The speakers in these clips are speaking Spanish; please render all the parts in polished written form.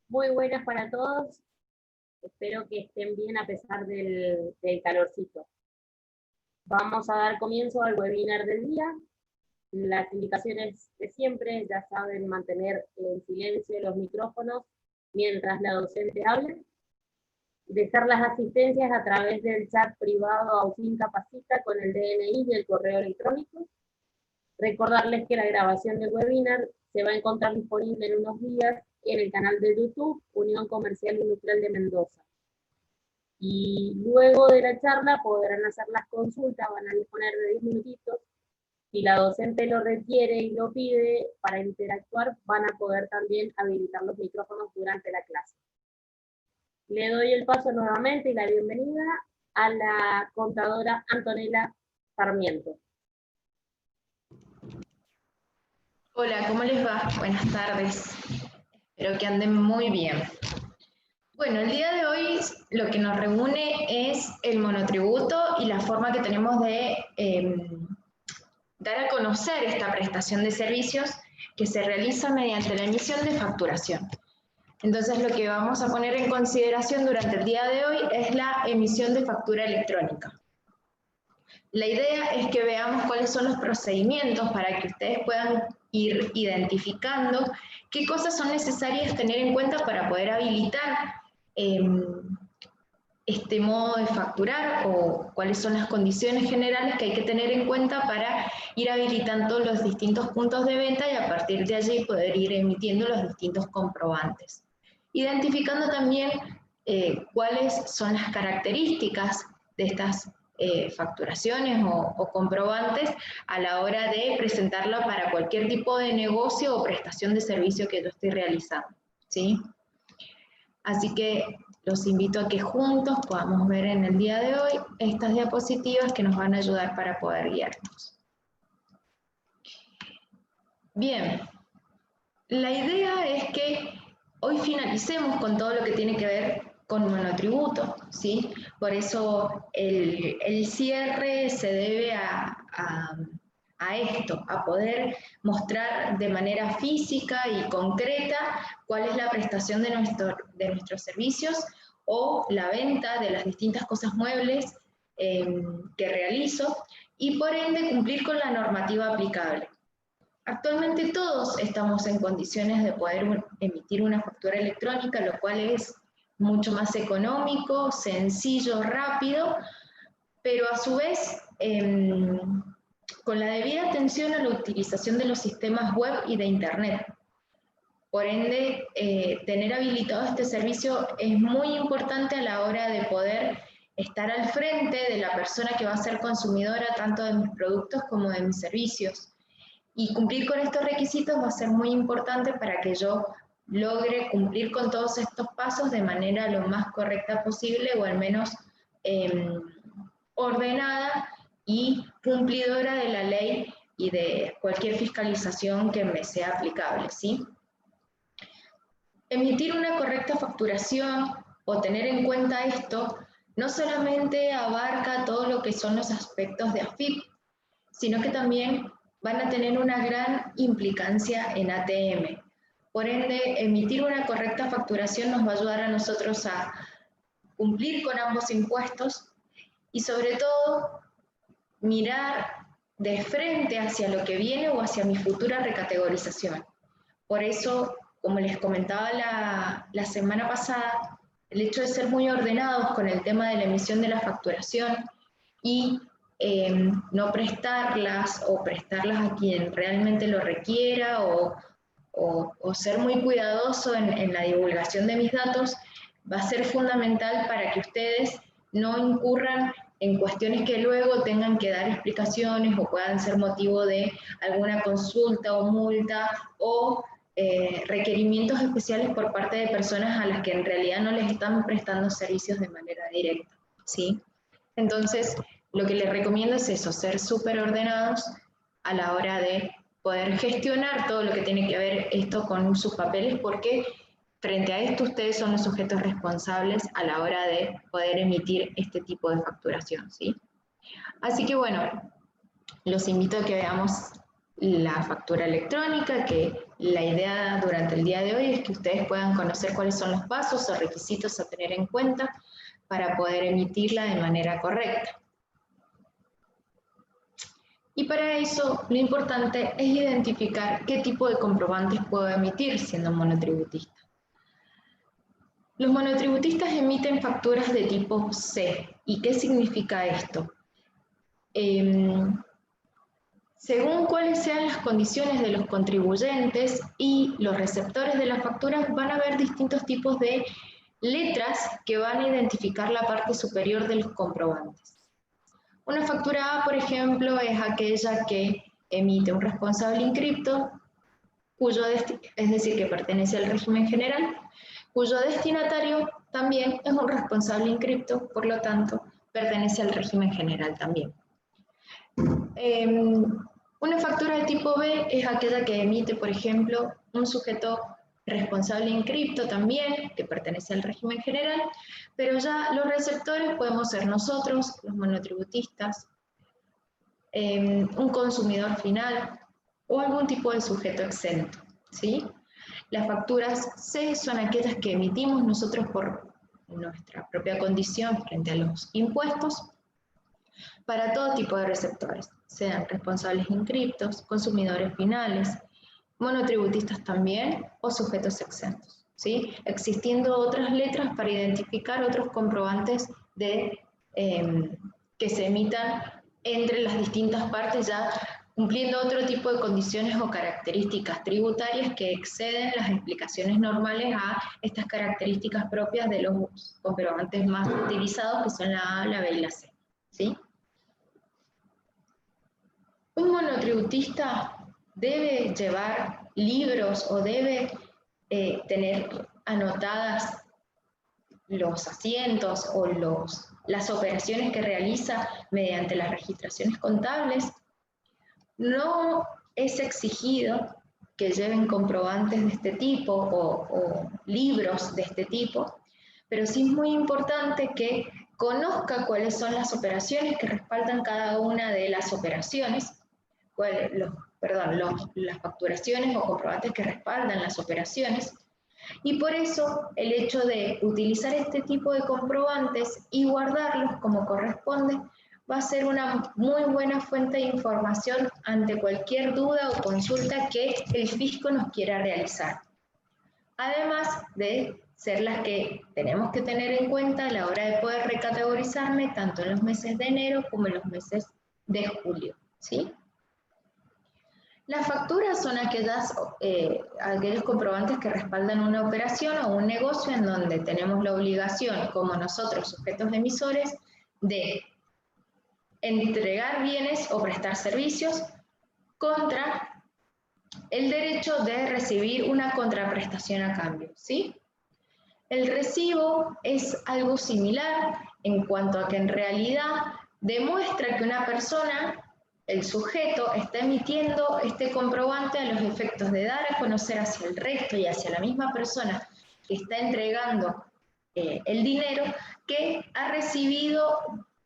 Muy buenas para todos. Espero que estén bien a pesar del calorcito. Vamos a dar comienzo al webinar del día. Las indicaciones de siempre, ya saben, mantener en silencio los micrófonos mientras la docente hable. Dejar las asistencias a través del chat privado Auxin Capacita con el DNI y el correo electrónico. Recordarles que la grabación del webinar se va a encontrar disponible en unos días en el canal de YouTube Unión Comercial Industrial de Mendoza. Y luego de la charla podrán hacer las consultas, van a disponer de 10 minutitos. Si la docente lo requiere y lo pide para interactuar, van a poder también habilitar los micrófonos durante la clase. Le doy el paso nuevamente y la bienvenida a la contadora Antonella Sarmiento. Hola, ¿cómo les va? Buenas tardes. Espero que anden muy bien. Bueno, el día de hoy lo que nos reúne es el monotributo y la forma que tenemos de dar a conocer esta prestación de servicios que se realiza mediante la emisión de facturación. Entonces, lo que vamos a poner en consideración durante el día de hoy es la emisión de factura electrónica. La idea es que veamos cuáles son los procedimientos para que ustedes puedan ir identificando qué cosas son necesarias tener en cuenta para poder habilitar este modo de facturar o cuáles son las condiciones generales que hay que tener en cuenta para ir habilitando los distintos puntos de venta y a partir de allí poder ir emitiendo los distintos comprobantes. Identificando también cuáles son las características de estas facturaciones o comprobantes a la hora de presentarla para cualquier tipo de negocio o prestación de servicio que yo estoy realizando, ¿sí? Así que los invito a que juntos podamos ver en el día de hoy estas diapositivas que nos van a ayudar para poder guiarnos. Bien, la idea es que hoy finalicemos con todo lo que tiene que ver con monotributo, ¿sí? Por eso el cierre se debe a esto, a poder mostrar de manera física y concreta cuál es la prestación de nuestros servicios o la venta de las distintas cosas muebles que realizo y por ende cumplir con la normativa aplicable. Actualmente todos estamos en condiciones de poder emitir una factura electrónica, lo cual es mucho más económico, sencillo, rápido, pero a su vez con la debida atención a la utilización de los sistemas web y de internet. Por ende, tener habilitado este servicio es muy importante a la hora de poder estar al frente de la persona que va a ser consumidora tanto de mis productos como de mis servicios. Y cumplir con estos requisitos va a ser muy importante para que yo logre cumplir con todos estos pasos de manera lo más correcta posible o al menos ordenada y cumplidora de la ley y de cualquier fiscalización que me sea aplicable, ¿sí? Emitir una correcta facturación o tener en cuenta esto no solamente abarca todo lo que son los aspectos de AFIP, sino que también van a tener una gran implicancia en ATM. Por ende, emitir una correcta facturación nos va a ayudar a nosotros a cumplir con ambos impuestos y sobre todo mirar de frente hacia lo que viene o hacia mi futura recategorización. Por eso, como les comentaba la semana pasada, el hecho de ser muy ordenados con el tema de la emisión de la facturación y no prestarlas o prestarlas a quien realmente lo requiera o ser muy cuidadoso en la divulgación de mis datos va a ser fundamental para que ustedes no incurran en cuestiones que luego tengan que dar explicaciones o puedan ser motivo de alguna consulta o multa o requerimientos especiales por parte de personas a las que en realidad no les están prestando servicios de manera directa, ¿sí? Entonces, lo que les recomiendo es eso, ser súper ordenados a la hora de poder gestionar todo lo que tiene que ver esto con sus papeles, porque frente a esto ustedes son los sujetos responsables a la hora de poder emitir este tipo de facturación, ¿sí? Así que bueno, los invito a que veamos la factura electrónica, que la idea durante el día de hoy es que ustedes puedan conocer cuáles son los pasos o requisitos a tener en cuenta para poder emitirla de manera correcta. Y para eso lo importante es identificar qué tipo de comprobantes puedo emitir siendo monotributista. Los monotributistas emiten facturas de tipo C. ¿Y qué significa esto? Según cuáles sean las condiciones de los contribuyentes y los receptores de las facturas, van a haber distintos tipos de letras que van a identificar la parte superior de los comprobantes. Una factura A, por ejemplo, es aquella que emite un responsable inscripto, es decir, que pertenece al régimen general, cuyo destinatario también es un responsable inscripto, por lo tanto, pertenece al régimen general también. Una factura de tipo B es aquella que emite, por ejemplo, un sujeto responsable inscripto también, que pertenece al régimen general, pero ya los receptores podemos ser nosotros, los monotributistas, un consumidor final o algún tipo de sujeto exento, ¿sí? Las facturas C son aquellas que emitimos nosotros por nuestra propia condición frente a los impuestos para todo tipo de receptores, sean responsables inscriptos, consumidores finales, monotributistas también o sujetos exentos, ¿sí? Existiendo otras letras para identificar otros comprobantes que se emitan entre las distintas partes, ya cumpliendo otro tipo de condiciones o características tributarias que exceden las explicaciones normales a estas características propias de los comprobantes más utilizados, que son la A, la B y la C, ¿sí? Un monotributista debe llevar libros o debe tener anotadas los asientos o las operaciones que realiza mediante las registraciones contables. No es exigido que lleven comprobantes de este tipo o libros de este tipo, pero sí es muy importante que conozca cuáles son las operaciones que respaldan cada una de las operaciones, las facturaciones o comprobantes que respaldan las operaciones, y por eso el hecho de utilizar este tipo de comprobantes y guardarlos como corresponde va a ser una muy buena fuente de información ante cualquier duda o consulta que el fisco nos quiera realizar. Además de ser las que tenemos que tener en cuenta a la hora de poder recategorizarme tanto en los meses de enero como en los meses de julio, ¿sí? Las facturas son aquellos comprobantes que respaldan una operación o un negocio en donde tenemos la obligación, como nosotros, sujetos emisores, de entregar bienes o prestar servicios contra el derecho de recibir una contraprestación a cambio, ¿sí? El recibo es algo similar en cuanto a que en realidad demuestra que una persona, el sujeto, está emitiendo este comprobante a los efectos de dar a conocer hacia el resto y hacia la misma persona que está entregando el dinero, que ha recibido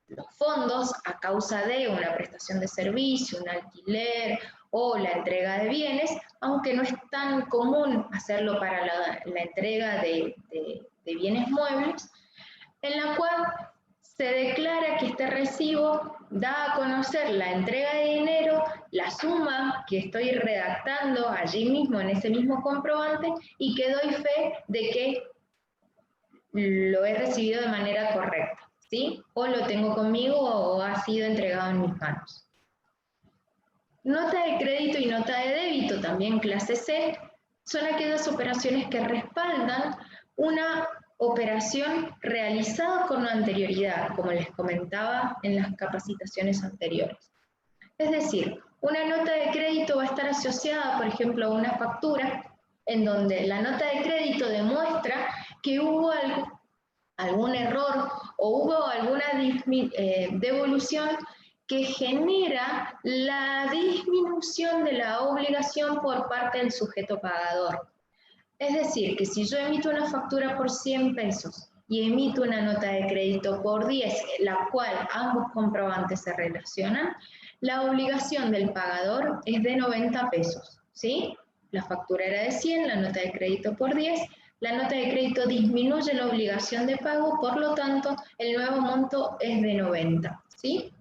los fondos a causa de una prestación de servicio, un alquiler o la entrega de bienes, aunque no es tan común hacerlo para la entrega de bienes muebles, en la cual se declara que este recibo da a conocer la entrega de dinero, la suma que estoy redactando allí mismo en ese mismo comprobante y que doy fe de que lo he recibido de manera correcta, ¿sí? O lo tengo conmigo o ha sido entregado en mis manos. Nota de crédito y nota de débito, también clase C, son aquellas operaciones que respaldan una operación realizada con anterioridad, como les comentaba en las capacitaciones anteriores. Es decir, una nota de crédito va a estar asociada, por ejemplo, a una factura en donde la nota de crédito demuestra que hubo algún error o hubo alguna devolución que genera la disminución de la obligación por parte del sujeto pagador. Es decir, que si yo emito una factura por 100 pesos y emito una nota de crédito por 10, la cual ambos comprobantes se relacionan, la obligación del pagador es de 90 pesos, ¿sí? La factura era de 100, la nota de crédito por 10, la nota de crédito disminuye la obligación de pago, por lo tanto, el nuevo monto es de 90, ¿sí?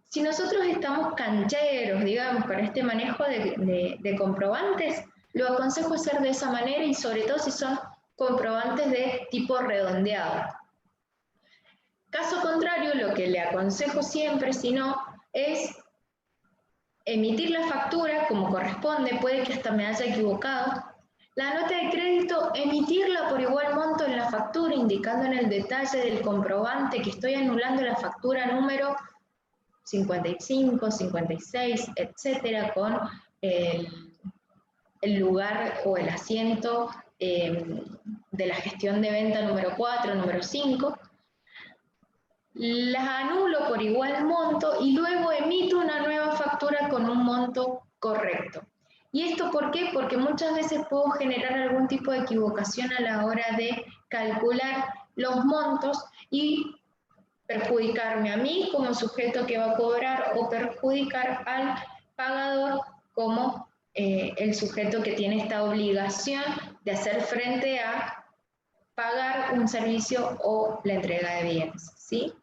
Si nosotros estamos cancheros, digamos, con este manejo de comprobantes, lo aconsejo hacer de esa manera y sobre todo si son comprobantes de tipo redondeado. Caso contrario, lo que le aconsejo siempre, si no, es emitir la factura como corresponde, puede que hasta me haya equivocado. La nota de crédito, emitirla por igual monto en la factura, indicando en el detalle del comprobante que estoy anulando la factura número 55, 56, etcétera, con el lugar o el asiento de la gestión de venta número 4, número 5. Las anulo por igual monto y luego emito una nueva factura con un monto correcto. ¿Y esto por qué? Porque muchas veces puedo generar algún tipo de equivocación a la hora de calcular los montos y perjudicarme a mí como sujeto que va a cobrar o perjudicar al pagador como el sujeto que tiene esta obligación de hacer frente a pagar un servicio o la entrega de bienes, ¿sí?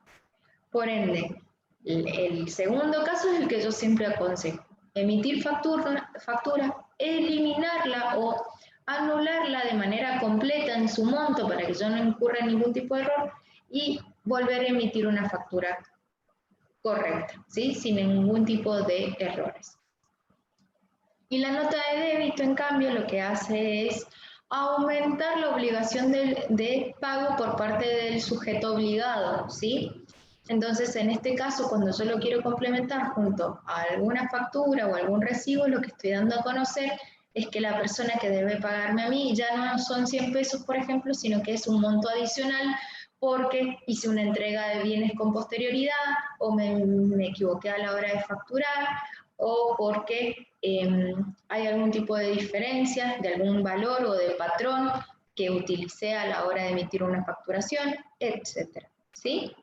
Por ende, el segundo caso es el que yo siempre aconsejo. Emitir factura, eliminarla o anularla de manera completa en su monto para que yo no incurra en ningún tipo de error y volver a emitir una factura correcta, ¿sí? Sin ningún tipo de errores. Y la nota de débito, en cambio, lo que hace es aumentar la obligación de pago por parte del sujeto obligado, ¿sí? Entonces, en este caso, cuando yo lo quiero complementar junto a alguna factura o algún recibo, lo que estoy dando a conocer es que la persona que debe pagarme a mí ya no son 100 pesos, por ejemplo, sino que es un monto adicional porque hice una entrega de bienes con posterioridad o me equivoqué a la hora de facturar o porque hay algún tipo de diferencia de algún valor o de patrón que utilicé a la hora de emitir una facturación, etcétera, ¿sí?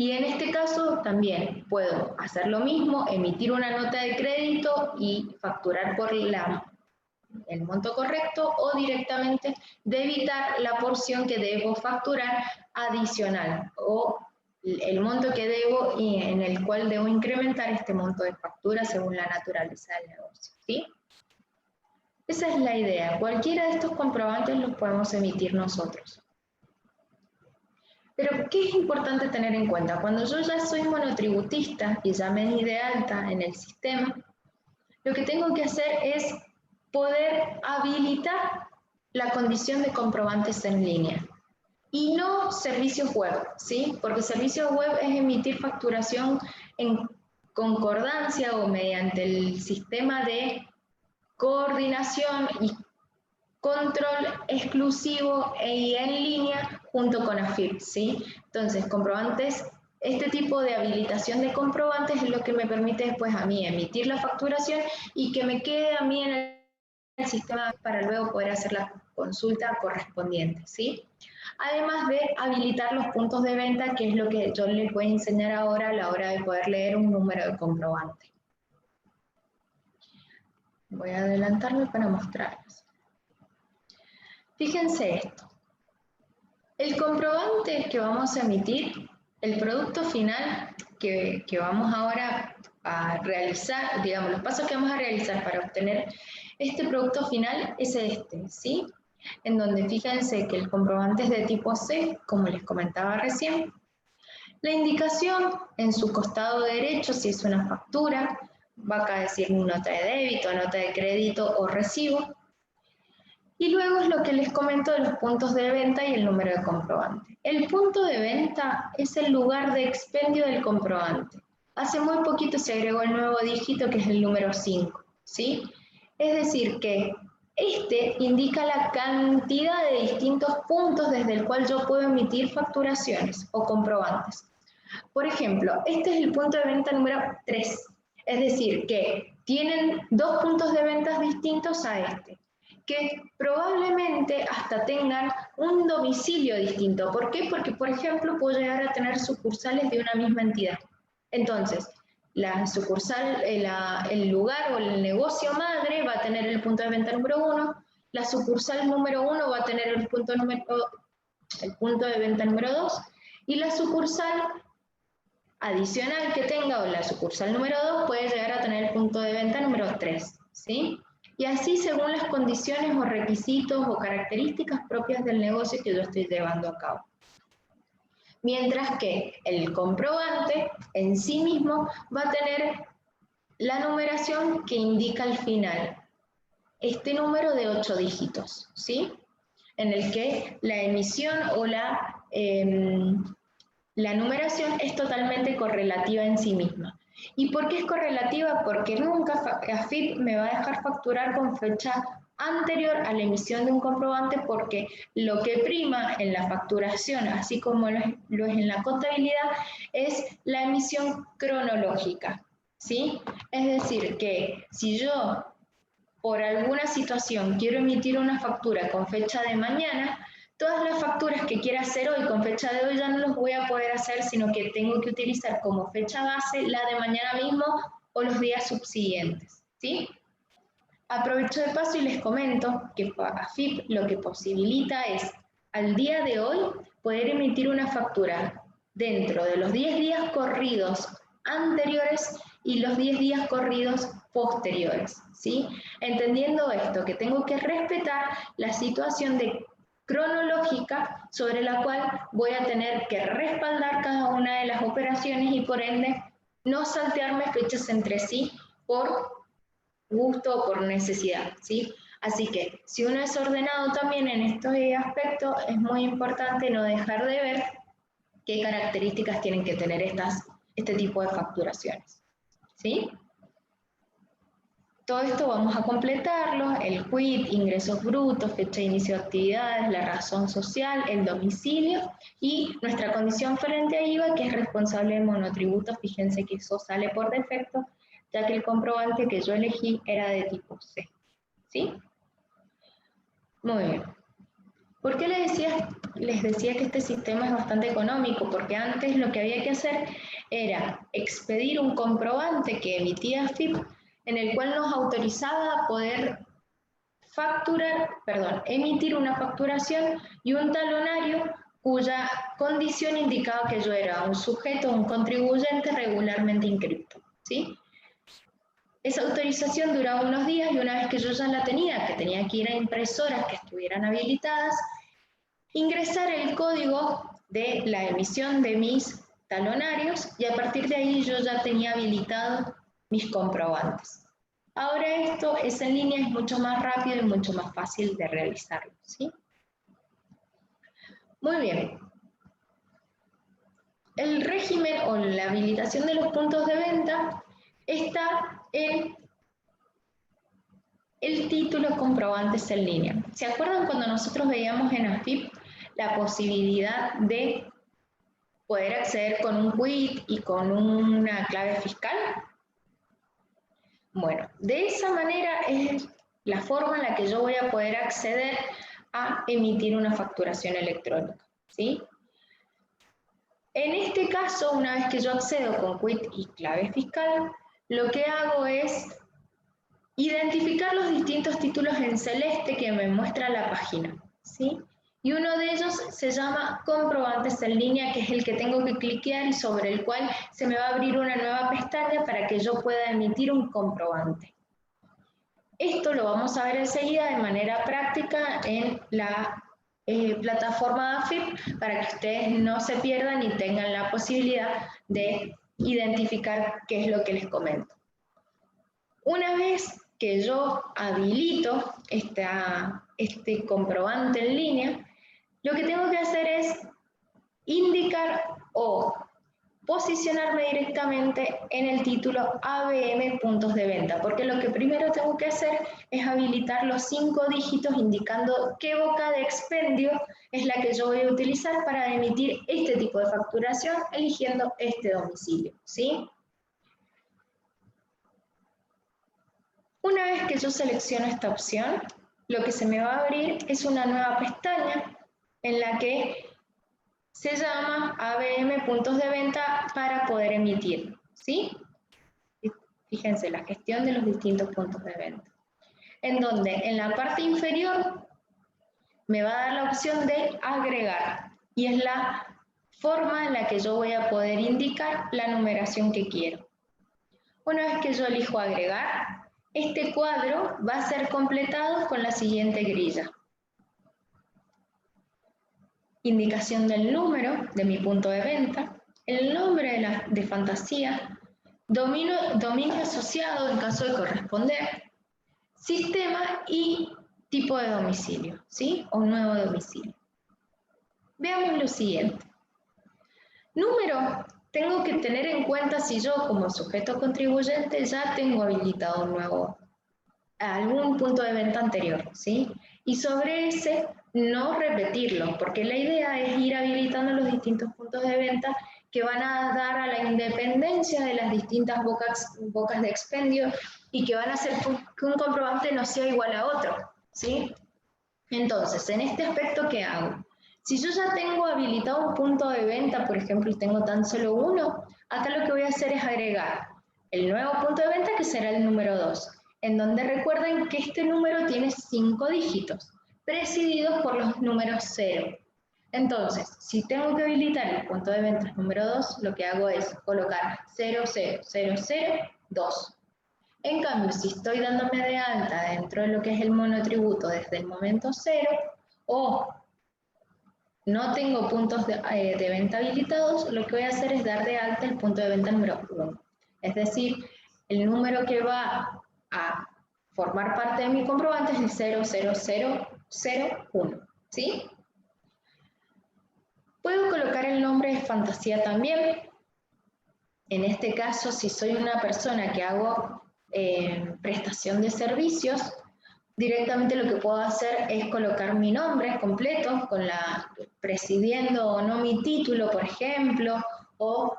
Y en este caso también puedo hacer lo mismo, emitir una nota de crédito y facturar por el monto correcto o directamente debitar la porción que debo facturar adicional o el monto que debo y en el cual debo incrementar este monto de factura según la naturaleza del negocio, ¿sí? Esa es la idea. Cualquiera de estos comprobantes los podemos emitir nosotros. Pero, ¿qué es importante tener en cuenta? Cuando yo ya soy monotributista y ya me di de alta en el sistema, lo que tengo que hacer es poder habilitar la condición de comprobantes en línea y no servicios web, ¿sí? Porque servicios web es emitir facturación en concordancia o mediante el sistema de coordinación y control exclusivo y en línea junto con AFIP, ¿sí? Entonces, comprobantes, este tipo de habilitación de comprobantes es lo que me permite después a mí emitir la facturación y que me quede a mí en el sistema para luego poder hacer la consulta correspondiente, ¿sí? Además de habilitar los puntos de venta, que es lo que yo les voy a enseñar ahora a la hora de poder leer un número de comprobante. Voy a adelantarme para mostrarles. Fíjense esto. El comprobante que vamos a emitir, el producto final que vamos ahora a realizar, digamos, los pasos que vamos a realizar para obtener este producto final es este, ¿sí? En donde fíjense que el comprobante es de tipo C, como les comentaba recién. La indicación en su costado derecho, si es una factura, va acá a decir nota de débito, nota de crédito o recibo. Y luego es lo que les comento de los puntos de venta y el número de comprobante. El punto de venta es el lugar de expendio del comprobante. Hace muy poquito se agregó el nuevo dígito que es el número 5, ¿sí? Es decir que este indica la cantidad de distintos puntos desde el cual yo puedo emitir facturaciones o comprobantes. Por ejemplo, este es el punto de venta número 3. Es decir que tienen dos puntos de venta distintos a este, que probablemente hasta tengan un domicilio distinto. ¿Por qué? Porque, por ejemplo, puedo llegar a tener sucursales de una misma entidad. Entonces, la sucursal, el lugar o el negocio madre va a tener el punto de venta número 1, la sucursal número 1 va a tener el punto de venta número 2, y la sucursal adicional que tenga, o la sucursal número 2, puede llegar a tener el punto de venta número 3, ¿sí? Y así según las condiciones o requisitos o características propias del negocio que yo estoy llevando a cabo. Mientras que el comprobante en sí mismo va a tener la numeración que indica al final, este número de 8 dígitos, ¿sí? En el que la emisión o la numeración es totalmente correlativa en sí misma. ¿Y por qué es correlativa? Porque nunca AFIP me va a dejar facturar con fecha anterior a la emisión de un comprobante, porque lo que prima en la facturación, así como lo es en la contabilidad, es la emisión cronológica, ¿sí? Es decir, que si yo por alguna situación quiero emitir una factura con fecha de mañana, todas las facturas que quiera hacer hoy con fecha de hoy ya no los voy a poder hacer, sino que tengo que utilizar como fecha base la de mañana mismo o los días subsiguientes, ¿sí? Aprovecho de paso y les comento que AFIP lo que posibilita es, al día de hoy, poder emitir una factura dentro de los 10 días corridos anteriores y los 10 días corridos posteriores, ¿sí? Entendiendo esto, que tengo que respetar la situación cronológica sobre la cual voy a tener que respaldar cada una de las operaciones y por ende no saltearme fechas entre sí por gusto o por necesidad, ¿sí? Así que si uno es ordenado también en estos aspectos, es muy importante no dejar de ver qué características tienen que tener este tipo de facturaciones, ¿sí? Todo esto vamos a completarlo: el quit, ingresos brutos, fecha de inicio de actividades, la razón social, el domicilio y nuestra condición frente a IVA, que es responsable de monotributo. Fíjense que eso sale por defecto, ya que el comprobante que yo elegí era de tipo C, ¿sí? Muy bien. ¿Por qué les decía que este sistema es bastante económico? Porque antes lo que había que hacer era expedir un comprobante que emitía AFIP, en el cual nos autorizaba a poder emitir una facturación y un talonario cuya condición indicaba que yo era un sujeto, un contribuyente regularmente inscrito, ¿sí? Esa autorización duraba unos días y una vez que yo ya la tenía, que tenía que ir a impresoras que estuvieran habilitadas, ingresar el código de la emisión de mis talonarios y a partir de ahí yo ya tenía habilitado mis comprobantes. Ahora esto es en línea, es mucho más rápido y mucho más fácil de realizarlo, ¿sí? Muy bien. El régimen o la habilitación de los puntos de venta está en el título comprobantes en línea. ¿Se acuerdan cuando nosotros veíamos en AFIP la posibilidad de poder acceder con un quit y con una clave fiscal? Bueno, de esa manera es la forma en la que yo voy a poder acceder a emitir una facturación electrónica, ¿sí? En este caso, una vez que yo accedo con quit y clave fiscal, lo que hago es identificar los distintos títulos en celeste que me muestra la página, ¿sí? Y uno de ellos se llama comprobantes en línea, que es el que tengo que cliquear y sobre el cual se me va a abrir una nueva pestaña para que yo pueda emitir un comprobante. Esto lo vamos a ver enseguida de manera práctica en la plataforma de AFIP, para que ustedes no se pierdan y tengan la posibilidad de identificar qué es lo que les comento. Una vez que yo habilito este comprobante en línea, lo que tengo que hacer es indicar o posicionarme directamente en el título ABM puntos de venta, porque lo que primero tengo que hacer es habilitar los 5 dígitos indicando qué boca de expendio es la que yo voy a utilizar para emitir este tipo de facturación, eligiendo este domicilio, ¿sí? Una vez que yo selecciono esta opción, lo que se me va a abrir es una nueva pestaña en la que se llama ABM puntos de venta para poder emitir, ¿sí? Fíjense, la gestión de los distintos puntos de venta. En donde en la parte inferior me va a dar la opción de agregar. Y es la forma en la que yo voy a poder indicar la numeración que quiero. Una vez que yo elijo agregar, este cuadro va a ser completado con la siguiente grilla. Indicación del número de mi punto de venta, el nombre de fantasía, dominio asociado en caso de corresponder, sistema y tipo de domicilio, ¿sí? O nuevo domicilio. Veamos lo siguiente. Número, tengo que tener en cuenta si yo como sujeto contribuyente ya tengo habilitado un nuevo, algún punto de venta anterior, ¿sí? Y sobre ese no repetirlo, porque la idea es ir habilitando los distintos puntos de venta que van a dar a la independencia de las distintas bocas de expendio y que van a hacer que un comprobante no sea igual a otro, ¿sí? Entonces, en este aspecto, ¿qué hago? Si yo ya tengo habilitado un punto de venta, por ejemplo, y tengo tan solo uno, acá lo que voy a hacer es agregar el nuevo punto de venta, que será el número 2, en donde recuerden que este número tiene 5 dígitos, presididos por los números 0. Entonces, si tengo que habilitar el punto de ventas número 2, lo que hago es colocar 00002. En cambio, si estoy dándome de alta dentro de lo que es el monotributo desde el momento 0, o no tengo puntos de venta habilitados, lo que voy a hacer es dar de alta el punto de venta número 1. Es decir, el número que va a formar parte de mi comprobante es el 00001, ¿sí? Puedo colocar el nombre de fantasía también. En este caso, si soy una persona que hago prestación de servicios, directamente lo que puedo hacer es colocar mi nombre completo, presidiendo o no mi título, por ejemplo, o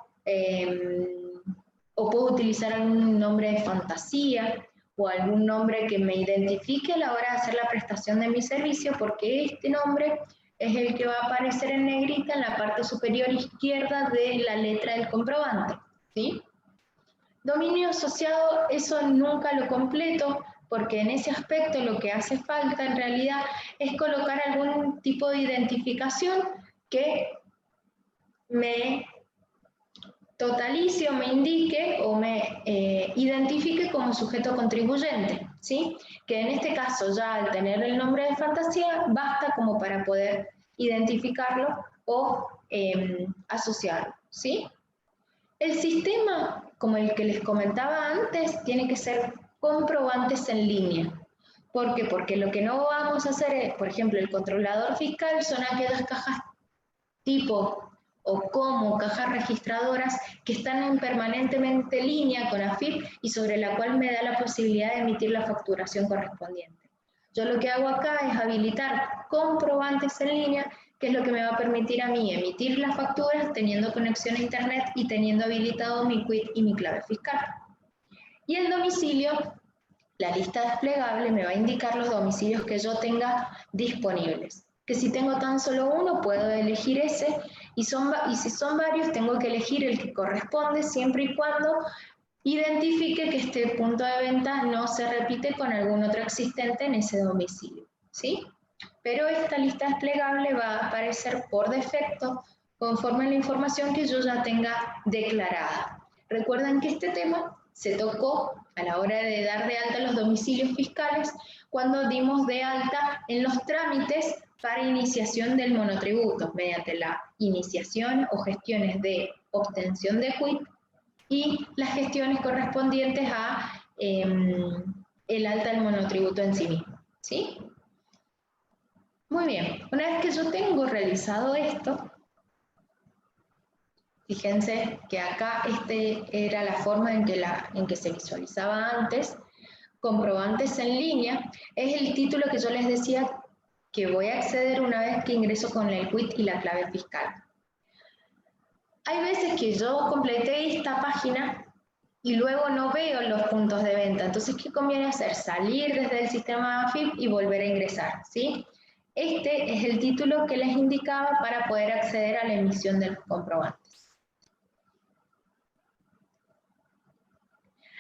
puedo utilizar algún nombre de fantasía o algún nombre que me identifique a la hora de hacer la prestación de mi servicio, porque este nombre es el que va a aparecer en negrita en la parte superior izquierda de la letra del comprobante, ¿sí? Dominio asociado, eso nunca lo completo, porque en ese aspecto lo que hace falta en realidad es colocar algún tipo de identificación que me totalice o me indique o me identifique como sujeto contribuyente, ¿sí? Que en este caso ya al tener el nombre de fantasía basta como para poder identificarlo o asociarlo, ¿sí? El sistema, como el que les comentaba antes, tiene que ser comprobantes en línea. ¿Por qué? Porque lo que no vamos a hacer es, por ejemplo, el controlador fiscal son aquellas cajas tipo o como cajas registradoras que están permanentemente en línea con AFIP y sobre la cual me da la posibilidad de emitir la facturación correspondiente. Yo lo que hago acá es habilitar comprobantes en línea, que es lo que me va a permitir a mí emitir las facturas teniendo conexión a internet y teniendo habilitado mi quit y mi clave fiscal. Y el domicilio, la lista desplegable me va a indicar los domicilios que yo tenga disponibles. Que si tengo tan solo uno, puedo elegir ese, y si son varios, tengo que elegir el que corresponde siempre y cuando identifique que este punto de venta no se repite con algún otro existente en ese domicilio, ¿sí? Pero esta lista desplegable va a aparecer por defecto conforme a la información que yo ya tenga declarada. Recuerden que este tema se tocó a la hora de dar de alta los domicilios fiscales cuando dimos de alta en los trámites para iniciación del monotributo mediante la iniciación o gestiones de obtención de quit y las gestiones correspondientes a el alta del monotributo en sí mismo, ¿sí? Muy bien, una vez que yo tengo realizado esto, fíjense que acá era la forma en que se visualizaba antes, comprobantes en línea, es el título que yo les decía que voy a acceder una vez que ingreso con el quit y la clave fiscal. Hay veces que yo completé esta página y luego no veo los puntos de venta, entonces ¿qué conviene hacer? Salir desde el sistema AFIP y volver a ingresar, ¿sí? Este es el título que les indicaba para poder acceder a la emisión de los comprobantes.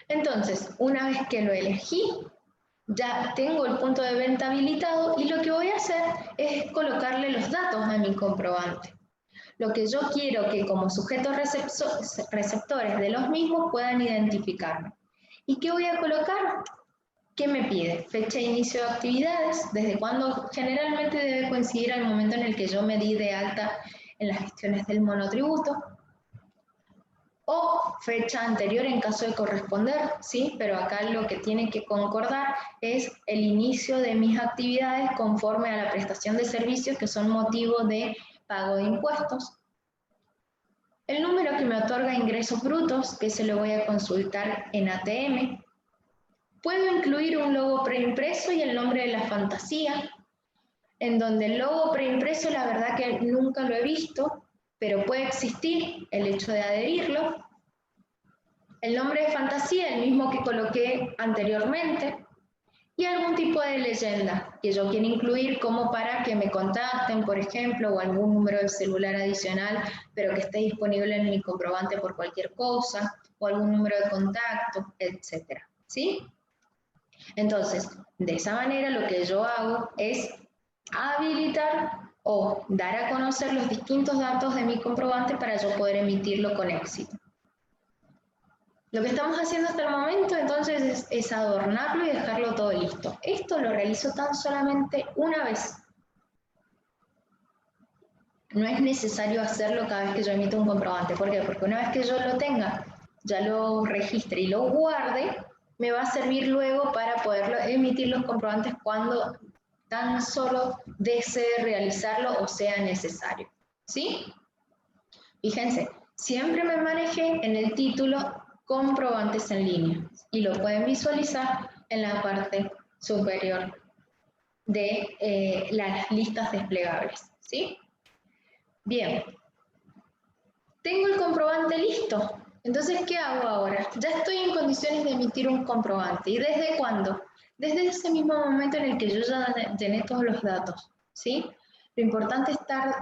Entonces, una vez que lo elegí, ya tengo el punto de venta habilitado y lo que voy a hacer es colocarle los datos a mi comprobante. Lo que yo quiero que como sujetos receptores de los mismos puedan identificarme. ¿Y qué voy a colocar? ¿Qué me pide? Fecha de inicio de actividades, desde cuándo generalmente debe coincidir al momento en el que yo me di de alta en las gestiones del monotributo, o fecha anterior en caso de corresponder, ¿sí? Pero acá lo que tiene que concordar es el inicio de mis actividades conforme a la prestación de servicios que son motivo de pago de impuestos. El número que me otorga ingresos brutos, que se lo voy a consultar en ATM. Puedo incluir un logo preimpreso y el nombre de la fantasía, en donde el logo preimpreso la verdad que nunca lo he visto, pero puede existir el hecho de adherirlo. El nombre de fantasía, el mismo que coloqué anteriormente, y algún tipo de leyenda que yo quiera incluir como para que me contacten, por ejemplo, o algún número de celular adicional, pero que esté disponible en mi comprobante por cualquier cosa, o algún número de contacto, etcétera, ¿sí? Entonces, de esa manera lo que yo hago es habilitar o dar a conocer los distintos datos de mi comprobante para yo poder emitirlo con éxito. Lo que estamos haciendo hasta el momento entonces es adornarlo y dejarlo todo listo. Esto lo realizo tan solamente una vez. No es necesario hacerlo cada vez que yo emito un comprobante. ¿Por qué? Porque una vez que yo lo tenga, ya lo registre y lo guarde, me va a servir luego para poder emitir los comprobantes cuando tan solo desee realizarlo o sea necesario. ¿Sí? Fíjense, siempre me manejé en el título comprobantes en línea y lo pueden visualizar en la parte superior de las listas desplegables, ¿sí? Bien, tengo el comprobante listo, entonces ¿qué hago ahora? Ya estoy en condiciones de emitir un comprobante. ¿Y desde cuándo? Desde ese mismo momento en el que yo ya llené todos los datos, ¿sí? Lo importante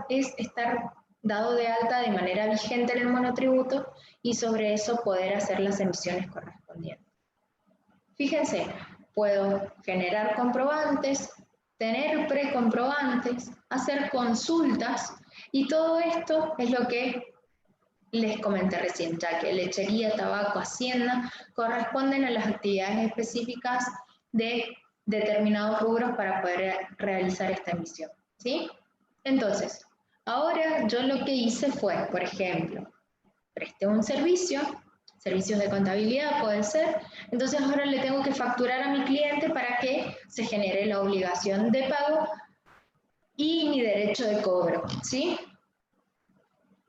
es estar dado de alta de manera vigente en el monotributo y sobre eso poder hacer las emisiones correspondientes. Fíjense, puedo generar comprobantes, tener precomprobantes, hacer consultas y todo esto es lo que les comenté recién, ya que lechería, tabaco, hacienda corresponden a las actividades específicas de determinados rubros para poder realizar esta emisión, ¿sí? Entonces, ahora yo lo que hice fue, por ejemplo, presté un servicio, servicios de contabilidad puede ser, entonces ahora le tengo que facturar a mi cliente para que se genere la obligación de pago y mi derecho de cobro, ¿sí?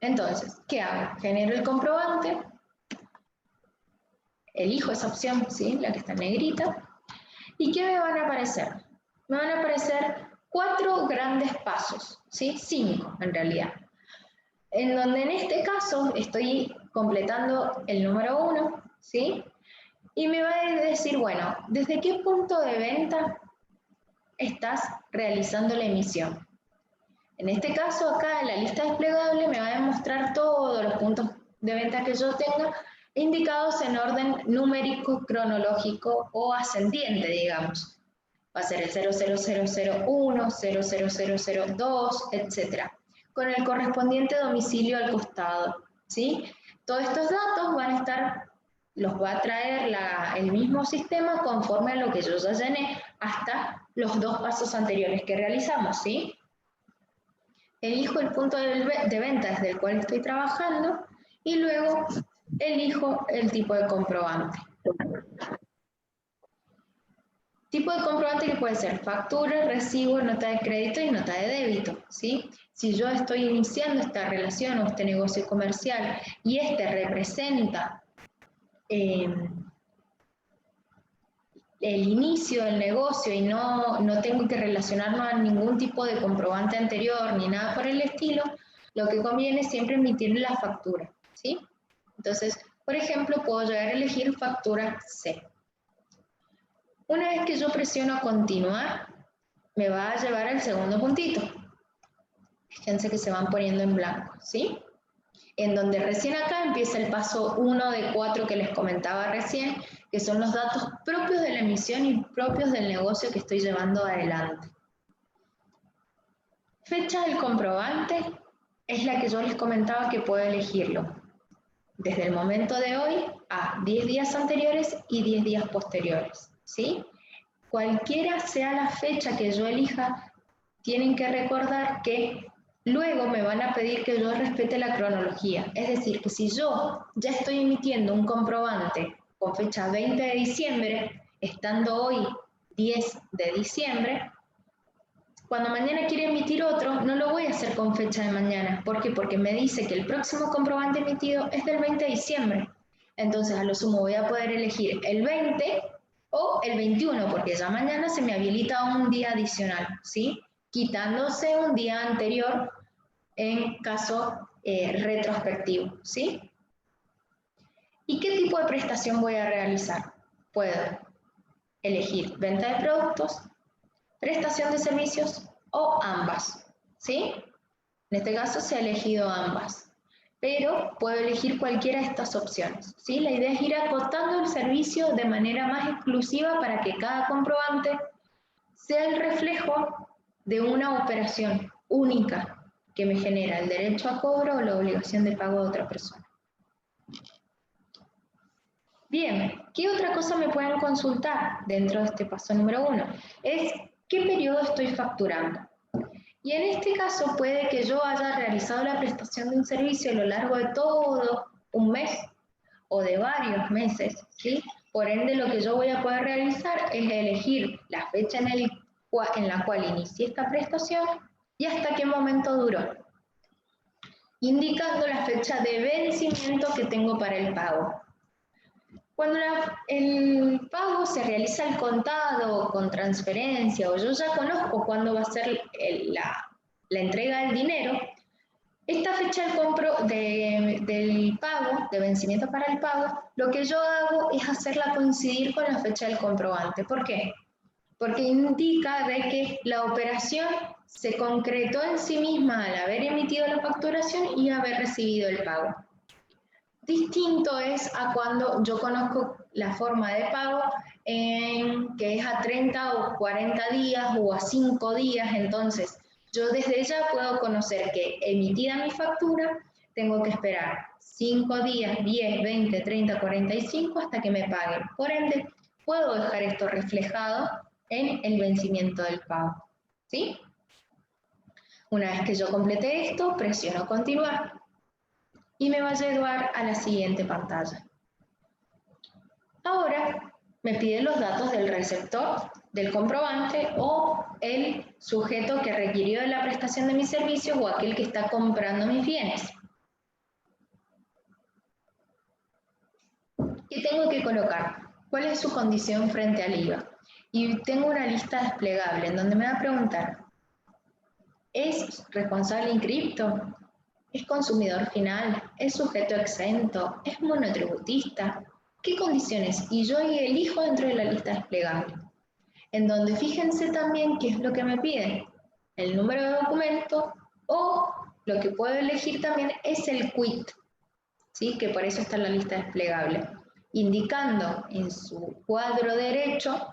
Entonces, ¿qué hago? Genero el comprobante, elijo esa opción, ¿sí? La que está en negrita, ¿y qué me van a aparecer? Me van a aparecer 4 grandes pasos, ¿sí? 5 en realidad, en donde en este caso estoy completando el número 1, ¿sí? Y me va a decir, bueno, ¿desde qué punto de venta estás realizando la emisión? En este caso, acá en la lista desplegable me va a demostrar todos los puntos de venta que yo tenga indicados en orden numérico, cronológico o ascendiente, digamos. Va a ser el 00001, 00002, etc. Con el correspondiente domicilio al costado, ¿sí? Todos estos datos van a estar, los va a traer el mismo sistema conforme a lo que yo ya llené hasta los 2 pasos anteriores que realizamos, ¿sí? Elijo el punto de venta desde el cual estoy trabajando y luego elijo el tipo de comprobante. Tipo de comprobante que puede ser factura, recibo, nota de crédito y nota de débito, ¿sí? Si yo estoy iniciando esta relación o este negocio comercial y este representa el inicio del negocio y no tengo que relacionarlo a ningún tipo de comprobante anterior ni nada por el estilo, lo que conviene es siempre emitir la factura, ¿sí? Entonces, por ejemplo, puedo llegar a elegir factura C. Una vez que yo presiono continuar, me va a llevar al segundo puntito. Fíjense que se van poniendo en blanco, ¿sí? en donde recién acá empieza el paso 1 de 4 que les comentaba recién, que son los datos propios de la emisión y propios del negocio que estoy llevando adelante. Fecha del comprobante es la que yo les comentaba que puedo elegirlo desde el momento de hoy a 10 días anteriores y 10 días posteriores, ¿sí? Cualquiera sea la fecha que yo elija, tienen que recordar que luego me van a pedir que yo respete la cronología. Es decir, que si yo ya estoy emitiendo un comprobante con fecha 20 de diciembre, estando hoy 10 de diciembre, cuando mañana quiera emitir otro, no lo voy a hacer con fecha de mañana. ¿Por qué? Porque me dice que el próximo comprobante emitido es del 20 de diciembre. Entonces, a lo sumo voy a poder elegir el 20 o el 21, porque ya mañana se me habilita un día adicional, ¿sí? Quitándose un día anterior en caso retrospectivo, ¿sí? ¿Y qué tipo de prestación voy a realizar? Puedo elegir venta de productos, prestación de servicios o ambas, ¿sí? En este caso se ha elegido ambas, pero puedo elegir cualquiera de estas opciones, ¿sí? La idea es ir acotando el servicio de manera más exclusiva para que cada comprobante sea el reflejo de una operación única que me genera el derecho a cobro o la obligación de pago de otra persona. Bien, ¿qué otra cosa me pueden consultar dentro de este paso número 1? Es ¿qué periodo estoy facturando? Y en este caso puede que yo haya realizado la prestación de un servicio a lo largo de todo un mes o de varios meses, ¿sí? Por ende, lo que yo voy a poder realizar es elegir la fecha en la cual inicié esta prestación y hasta qué momento duró, indicando la fecha de vencimiento que tengo para el pago. Cuando el pago se realiza al contado, con transferencia, o yo ya conozco cuándo va a ser la entrega del dinero, esta fecha del pago, de vencimiento para el pago, lo que yo hago es hacerla coincidir con la fecha del comprobante. ¿Por qué? Porque indica de que la operación se concretó en sí misma al haber emitido la facturación y haber recibido el pago. Distinto es a cuando yo conozco la forma de pago que es a 30 o 40 días o a 5 días, entonces yo desde ya puedo conocer que emitida mi factura, tengo que esperar 5 días, 10, 20, 30, 45 hasta que me paguen. Por ende, puedo dejar esto reflejado en el vencimiento del pago, ¿sí? Una vez que yo complete esto, presiono continuar y me va a llevar a la siguiente pantalla. Ahora me pide los datos del receptor, del comprobante o el sujeto que requirió de la prestación de mis servicios o aquel que está comprando mis bienes. ¿Qué tengo que colocar? ¿Cuál es su condición frente al IVA? Y tengo una lista desplegable en donde me va a preguntar, ¿es responsable inscripto? ¿Es consumidor final? ¿Es sujeto exento? ¿Es monotributista? ¿Qué condiciones? Y yo elijo dentro de la lista desplegable. En donde fíjense también qué es lo que me piden. El número de documento o lo que puedo elegir también es el quit, ¿sí? Que por eso está en la lista desplegable. Indicando en su cuadro derecho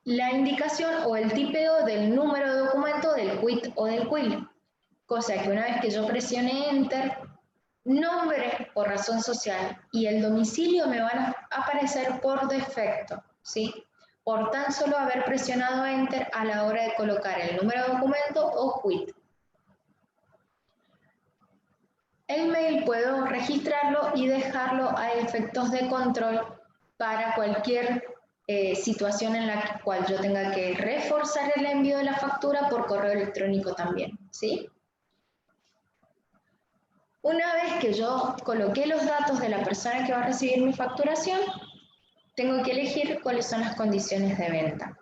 la indicación o el tipeo del número de documento del quit o del quil. Cosa que una vez que yo presione Enter, nombre por razón social y el domicilio me van a aparecer por defecto, ¿sí? Por tan solo haber presionado Enter a la hora de colocar el número de documento o quit. El mail puedo registrarlo y dejarlo a efectos de control para cualquier situación en la cual yo tenga que reforzar el envío de la factura por correo electrónico también, ¿sí? Una vez que yo coloqué los datos de la persona que va a recibir mi facturación, tengo que elegir cuáles son las condiciones de venta.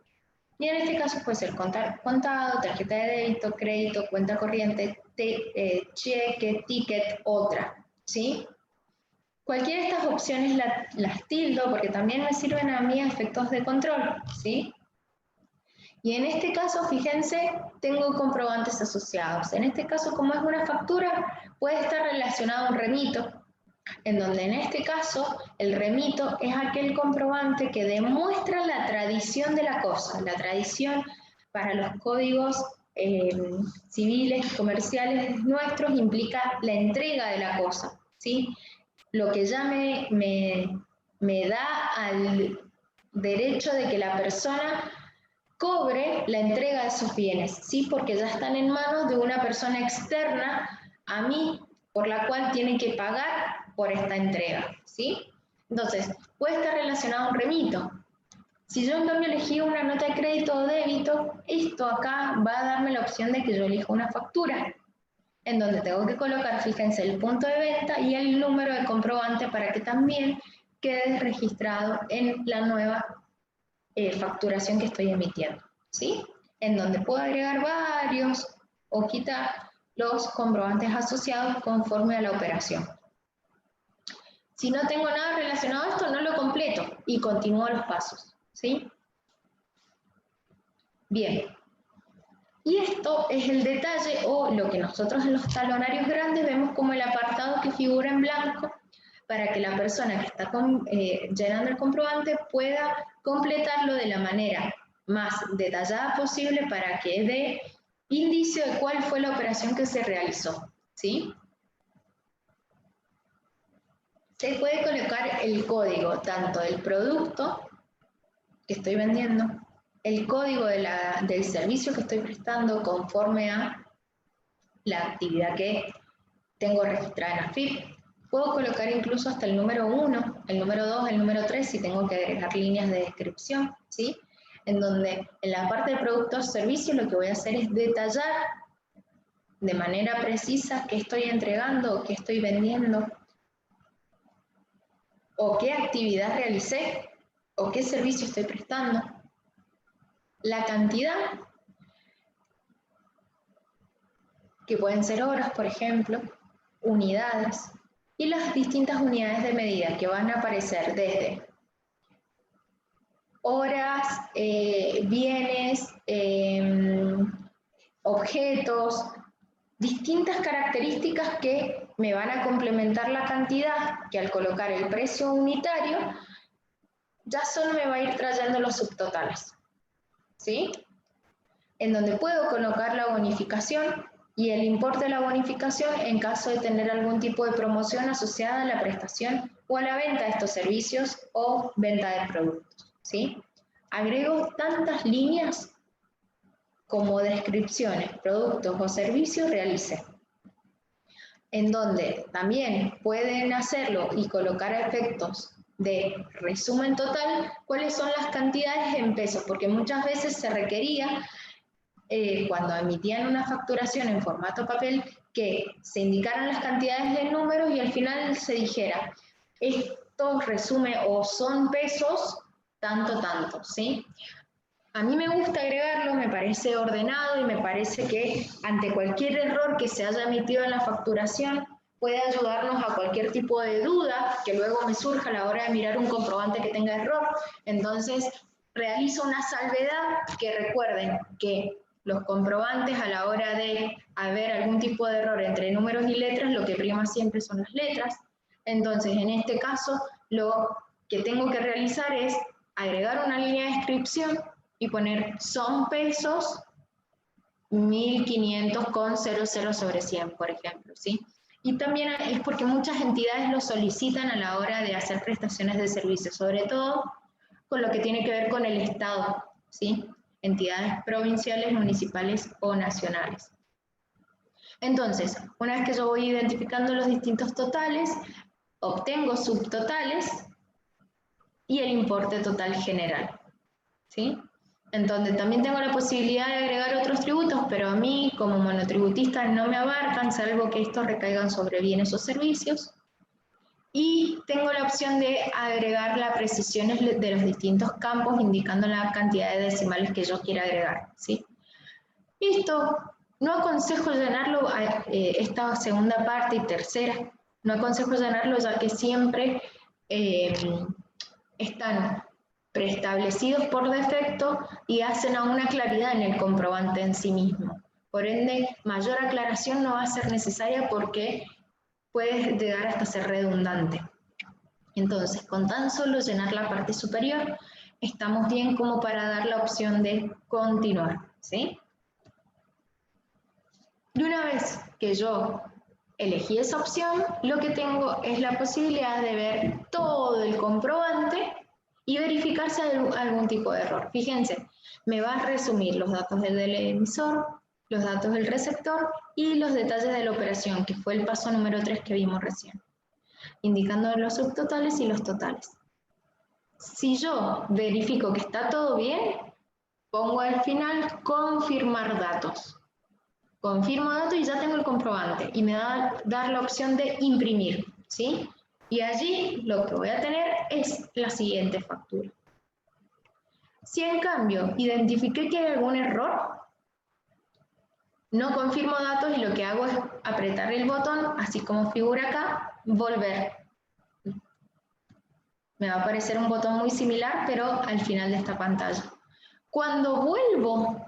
Y en este caso puede ser contado, tarjeta de débito, crédito, cuenta corriente, cheque, ticket, otra, ¿sí? Cualquiera de estas opciones las tildo porque también me sirven a mí a efectos de control, ¿sí? Y en este caso, fíjense, tengo comprobantes asociados. En este caso, como es una factura, puede estar relacionado a un remito, en donde en este caso el remito es aquel comprobante que demuestra la tradición de la cosa. La tradición para los códigos civiles y comerciales nuestros implica la entrega de la cosa, ¿sí? Lo que ya me da al derecho de que la persona cobre la entrega de esos bienes, ¿sí? Porque ya están en manos de una persona externa a mí, por la cual tiene que pagar por esta entrega, ¿sí? Entonces, puede estar relacionado a un remito. Si yo en cambio elegí una nota de crédito o débito, esto acá va a darme la opción de que yo elijo una factura, en donde tengo que colocar, fíjense, el punto de venta y el número de comprobante para que también quede registrado en la nueva facturación que estoy emitiendo, ¿sí? En donde puedo agregar varios o quitar los comprobantes asociados conforme a la operación. Si no tengo nada relacionado a esto, no lo completo y continúo los pasos, ¿sí? Bien. Y esto es el detalle o lo que nosotros en los talonarios grandes vemos como el apartado que figura en blanco para que la persona que está llenando el comprobante pueda completarlo de la manera más detallada posible para que dé indicio de cuál fue la operación que se realizó, ¿sí? Se puede colocar el código tanto del producto que estoy vendiendo, el código del servicio que estoy prestando conforme a la actividad que tengo registrada en AFIP. Puedo colocar incluso hasta el número 1, el número 2, el número 3 si tengo que agregar líneas de descripción, ¿sí? En donde en la parte de productos o servicios lo que voy a hacer es detallar de manera precisa qué estoy entregando o qué estoy vendiendo o qué actividad realicé o qué servicio estoy prestando, la cantidad, que pueden ser horas, por ejemplo, unidades, y las distintas unidades de medida que van a aparecer desde horas, bienes, objetos, distintas características que me van a complementar la cantidad, que al colocar el precio unitario, ya solo me va a ir trayendo los subtotales, ¿sí? En donde puedo colocar la bonificación y el importe de la bonificación en caso de tener algún tipo de promoción asociada a la prestación o a la venta de estos servicios o venta de productos, ¿sí? Agrego tantas líneas como descripciones, productos o servicios realicé. En donde también pueden hacerlo y colocar efectos de resumen total, cuáles son las cantidades en pesos, porque muchas veces se requería, cuando emitían una facturación en formato papel, que se indicaran las cantidades de números y al final se dijera, esto resume o son pesos, tanto, ¿sí? A mí me gusta agregarlo, me parece ordenado y me parece que ante cualquier error que se haya emitido en la facturación puede ayudarnos a cualquier tipo de duda que luego me surja a la hora de mirar un comprobante que tenga error. Entonces, realizo una salvedad que recuerden que los comprobantes a la hora de haber algún tipo de error entre números y letras, lo que prima siempre son las letras. Entonces, en este caso, lo que tengo que realizar es agregar una línea de descripción y poner son pesos 1500,00 sobre 100, por ejemplo, ¿sí? Y también es porque muchas entidades lo solicitan a la hora de hacer prestaciones de servicios, sobre todo con lo que tiene que ver con el Estado, ¿sí? Entidades provinciales, municipales o nacionales. Entonces, una vez que yo voy identificando los distintos totales, obtengo subtotales y el importe total general, ¿sí? En donde también tengo la posibilidad de agregar otros tributos, pero a mí como monotributista no me abarcan, salvo que estos recaigan sobre bienes o servicios. Y tengo la opción de agregar las precisiones de los distintos campos, indicando la cantidad de decimales que yo quiera agregar, ¿sí? Esto no aconsejo llenarlo, esta segunda parte y tercera, no aconsejo llenarlo ya que siempre están preestablecidos por defecto y hacen a una claridad en el comprobante en sí mismo. Por ende, mayor aclaración no va a ser necesaria porque puede llegar hasta ser redundante. Entonces, con tan solo llenar la parte superior, estamos bien como para dar la opción de continuar, ¿sí? Y una vez que yo elegí esa opción, lo que tengo es la posibilidad de ver todo el comprobante y verificar si hay algún tipo de error. Fíjense, me va a resumir los datos del emisor, los datos del receptor y los detalles de la operación, que fue el paso número 3 que vimos recién, indicando los subtotales y los totales. Si yo verifico que está todo bien, pongo al final confirmar datos. Confirmo datos y ya tengo el comprobante y me va a dar la opción de imprimir, ¿sí? Y allí lo que voy a tener es la siguiente factura. Si en cambio identifiqué que hay algún error, no confirmo datos y lo que hago es apretar el botón, así como figura acá, volver. Me va a aparecer un botón muy similar, pero al final de esta pantalla. Cuando vuelvo,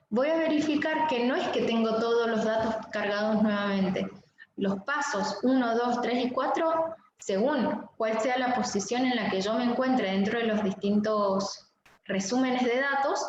voy a verificar que no es que tengo todos los datos cargados nuevamente. Los pasos 1, 2, 3 y 4, según cuál sea la posición en la que yo me encuentre dentro de los distintos resúmenes de datos,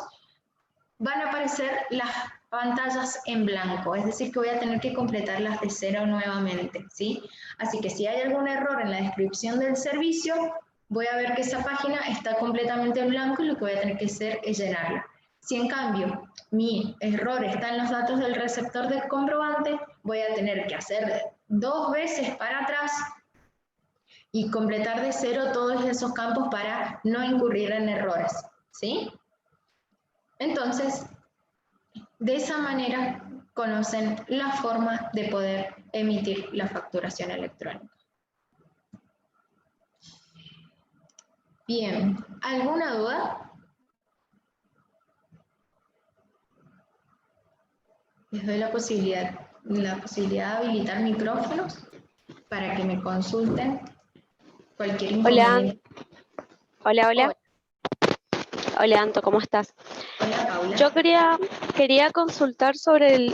van a aparecer las pantallas en blanco, es decir que voy a tener que completarlas de cero nuevamente, ¿sí? Así que si hay algún error en la descripción del servicio, voy a ver que esa página está completamente en blanco y lo que voy a tener que hacer es llenarla. Si en cambio mi error está en los datos del receptor del comprobante, voy a tener que hacer 2 veces para atrás y completar de cero todos esos campos para no incurrir en errores, ¿sí? Entonces, de esa manera conocen la forma de poder emitir la facturación electrónica. Bien, ¿alguna duda? Les doy la posibilidad de habilitar micrófonos para que me consulten cualquier inconveniente. Hola. Hola, Hola, Anto, ¿cómo estás? hola Paula. Yo quería consultar sobre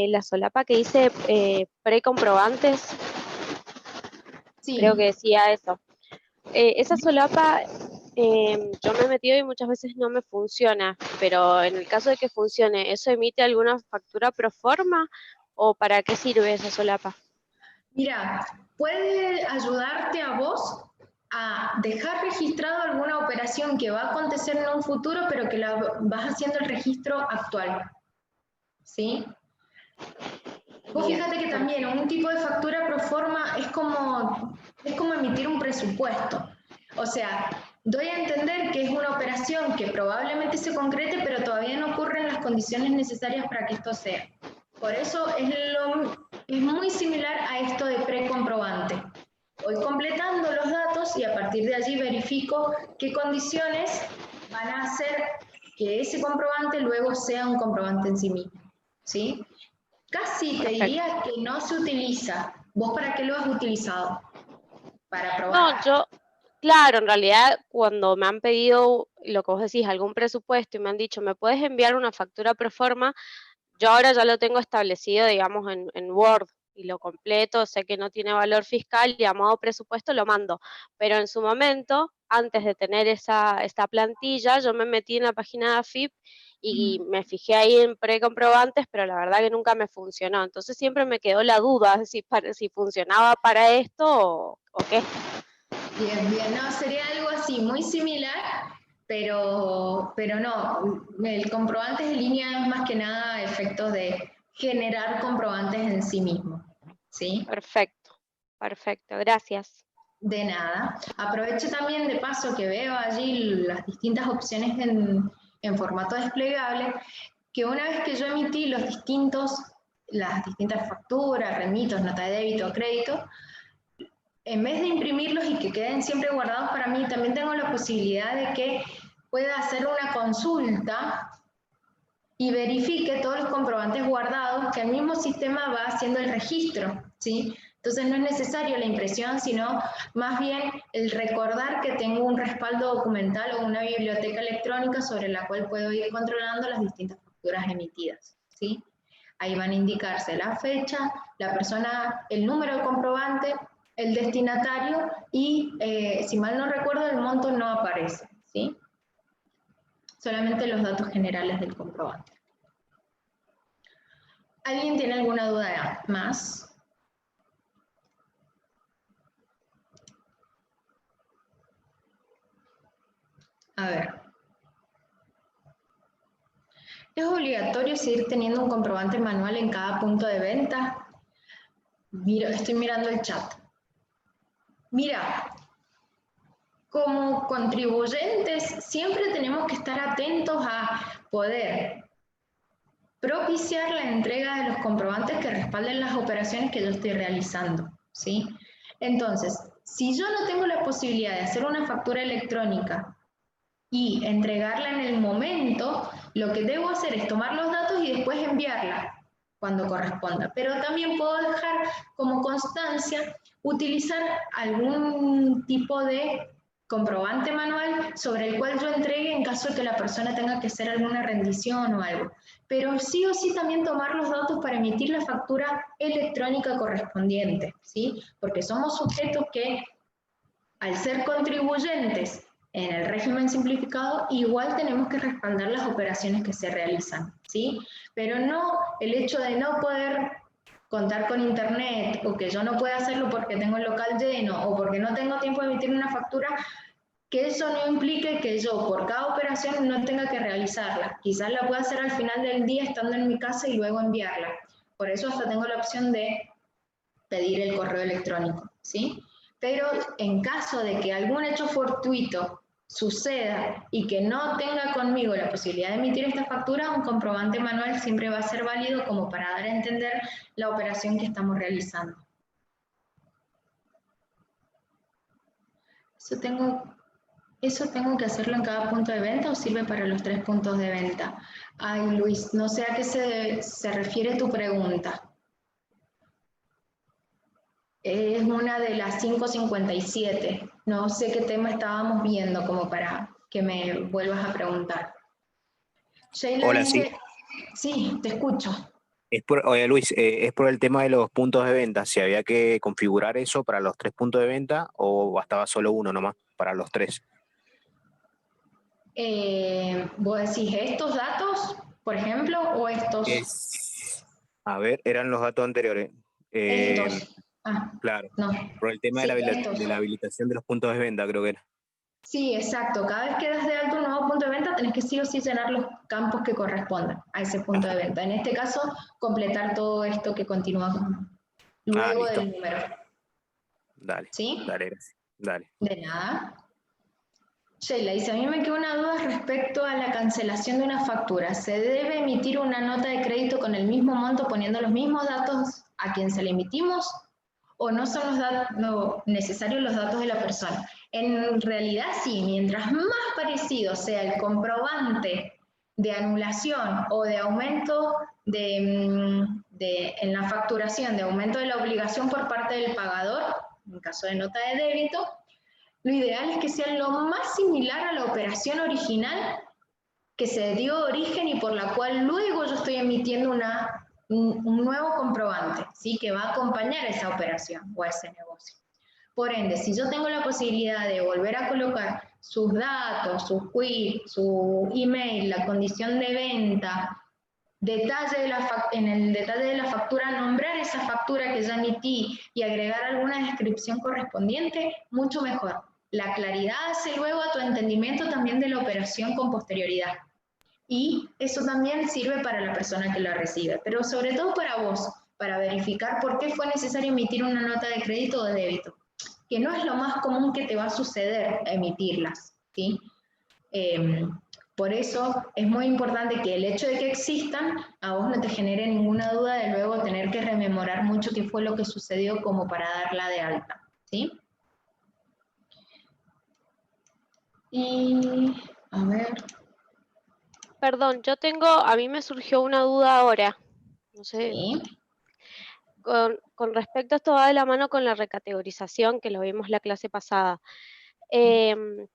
la solapa que dice precomprobantes. Sí, Creo que decía eso. Esa solapa yo me he metido y muchas veces no me funciona, pero en el caso de que funcione, ¿eso emite alguna factura pro forma o para qué sirve esa solapa? mira, puede ayudarte a vos a dejar registrado alguna operación que va a acontecer en un futuro, pero que la vas haciendo el registro actual, ¿sí? Vos Bien, fíjate que también un tipo de factura pro forma es como emitir un presupuesto. O sea, doy a entender que es una operación que probablemente se concrete, pero todavía no ocurren las condiciones necesarias para que esto sea. Por eso es muy similar a esto de precomprobante. Voy completando los datos y a partir de allí verifico qué condiciones van a hacer que ese comprobante luego sea un comprobante en sí mismo, ¿sí? Casi te perfecto. diría que no se utiliza. ¿Vos para qué lo has utilizado? Para No, probar. claro, en realidad cuando me han pedido lo que vos decís, algún presupuesto y me han dicho, ¿me puedes enviar una factura pro forma? Yo ahora ya lo tengo establecido, digamos, en Word y lo completo, sé que no tiene valor fiscal y a modo presupuesto lo mando. Pero en su momento, antes de tener esta plantilla, yo me metí en la página de AFIP y me fijé ahí en precomprobantes, pero la verdad que nunca me funcionó. Entonces siempre me quedó la duda si funcionaba para esto o qué. Bien, bien. No, sería algo así, muy similar, pero no. El comprobante de línea es más que nada efectos de generar comprobantes en sí mismo. ¿Sí? Perfecto, perfecto, gracias. De nada. Aprovecho también de paso que veo allí las distintas opciones en formato desplegable, que una vez que yo emití las distintas facturas, remitos, nota de débito, crédito, en vez de imprimirlos y que queden siempre guardados para mí, también tengo la posibilidad de que pueda hacer una consulta y verifique todos los comprobantes guardados, que el mismo sistema va haciendo el registro, ¿sí? Entonces no es necesario la impresión, sino más bien el recordar que tengo un respaldo documental o una biblioteca electrónica sobre la cual puedo ir controlando las distintas facturas emitidas, ¿sí? Ahí van a indicarse la fecha, la persona, el número del comprobante, el destinatario y, si mal no recuerdo, el monto no aparece, ¿sí? Solamente los datos generales del comprobante. ¿Alguien tiene alguna duda más? A ver. ¿Es obligatorio seguir teniendo un comprobante manual en cada punto de venta? Mira, estoy mirando el chat. Mira, como contribuyentes siempre tenemos que estar atentos a poder propiciar la entrega de los comprobantes que respalden las operaciones que yo estoy realizando, ¿sí? Entonces, si yo no tengo la posibilidad de hacer una factura electrónica y entregarla en el momento, lo que debo hacer es tomar los datos y después enviarla cuando corresponda. Pero también puedo dejar como constancia utilizar algún tipo de comprobante manual sobre el cual yo entregue en caso de que la persona tenga que hacer alguna rendición o algo. Pero sí o sí también tomar los datos para emitir la factura electrónica correspondiente, ¿sí? Porque somos sujetos que, al ser contribuyentes en el régimen simplificado, igual tenemos que respaldar las operaciones que se realizan, ¿sí? Pero no el hecho de no poder contar con internet o que yo no pueda hacerlo porque tengo el local lleno o porque no tengo tiempo de emitir una factura, que eso no implique que yo por cada operación no tenga que realizarla. Quizás la pueda hacer al final del día estando en mi casa y luego enviarla. Por eso hasta tengo la opción de pedir el correo electrónico, ¿sí? Pero en caso de que algún hecho fortuito suceda y que no tenga conmigo la posibilidad de emitir esta factura, un comprobante manual siempre va a ser válido como para dar a entender la operación que estamos realizando. ¿Eso tengo que hacerlo en cada punto de venta o sirve para los 3 puntos de venta? Ay, Luis, no sé a qué se refiere tu pregunta. Es una de las 5:57. No sé qué tema estábamos viendo como para que me vuelvas a preguntar. Sheila Hola, dice, sí. sí, te escucho. Oye, Luis, es por el tema de los puntos de venta. Si había que configurar eso para los 3 puntos de venta o bastaba solo uno nomás para los 3. ¿Vos decís estos datos, por ejemplo, o estos? A ver, eran los datos anteriores. Estos. Claro, No. por el tema Sí, de estos. la habilitación de los puntos de venta, creo que era. Sí, exacto. Cada vez que das de alto un nuevo punto de venta, tenés que sí o sí llenar los campos que correspondan a ese punto de venta. En este caso, completar todo esto que continúa luego Listo. del número. Dale. ¿Sí? Dale, gracias. Dale. De nada. Sheila dice, a mí me queda una duda respecto a la cancelación de una factura. ¿Se debe emitir una nota de crédito con el mismo monto poniendo los mismos datos a quien se le emitimos? ¿O no son necesarios los datos de la persona? En realidad sí, mientras más parecido sea el comprobante de anulación o de aumento en la facturación, de aumento de la obligación por parte del pagador, en caso de nota de débito, lo ideal es que sea lo más similar a la operación original que se dio origen y por la cual luego yo estoy emitiendo un nuevo comprobante, ¿sí? Que va a acompañar a esa operación o a ese negocio. Por ende, si yo tengo la posibilidad de volver a colocar sus datos, sus quit, su email, la condición de venta, en el detalle de la factura, nombrar esa factura que ya emití y agregar alguna descripción correspondiente, mucho mejor. La claridad hace luego a tu entendimiento también de la operación con posterioridad. Y eso también sirve para la persona que la recibe, pero sobre todo para vos, para verificar por qué fue necesario emitir una nota de crédito o de débito, que no es lo más común que te va a suceder emitirlas, ¿sí? Por eso es muy importante que el hecho de que existan a vos no te genere ninguna duda de luego tener que rememorar mucho qué fue lo que sucedió como para darla de alta, ¿sí? Y, a ver. Perdón, a mí me surgió una duda ahora. No sé. Sí. con respecto a esto va de la mano con la recategorización, que lo vimos la clase pasada. Em,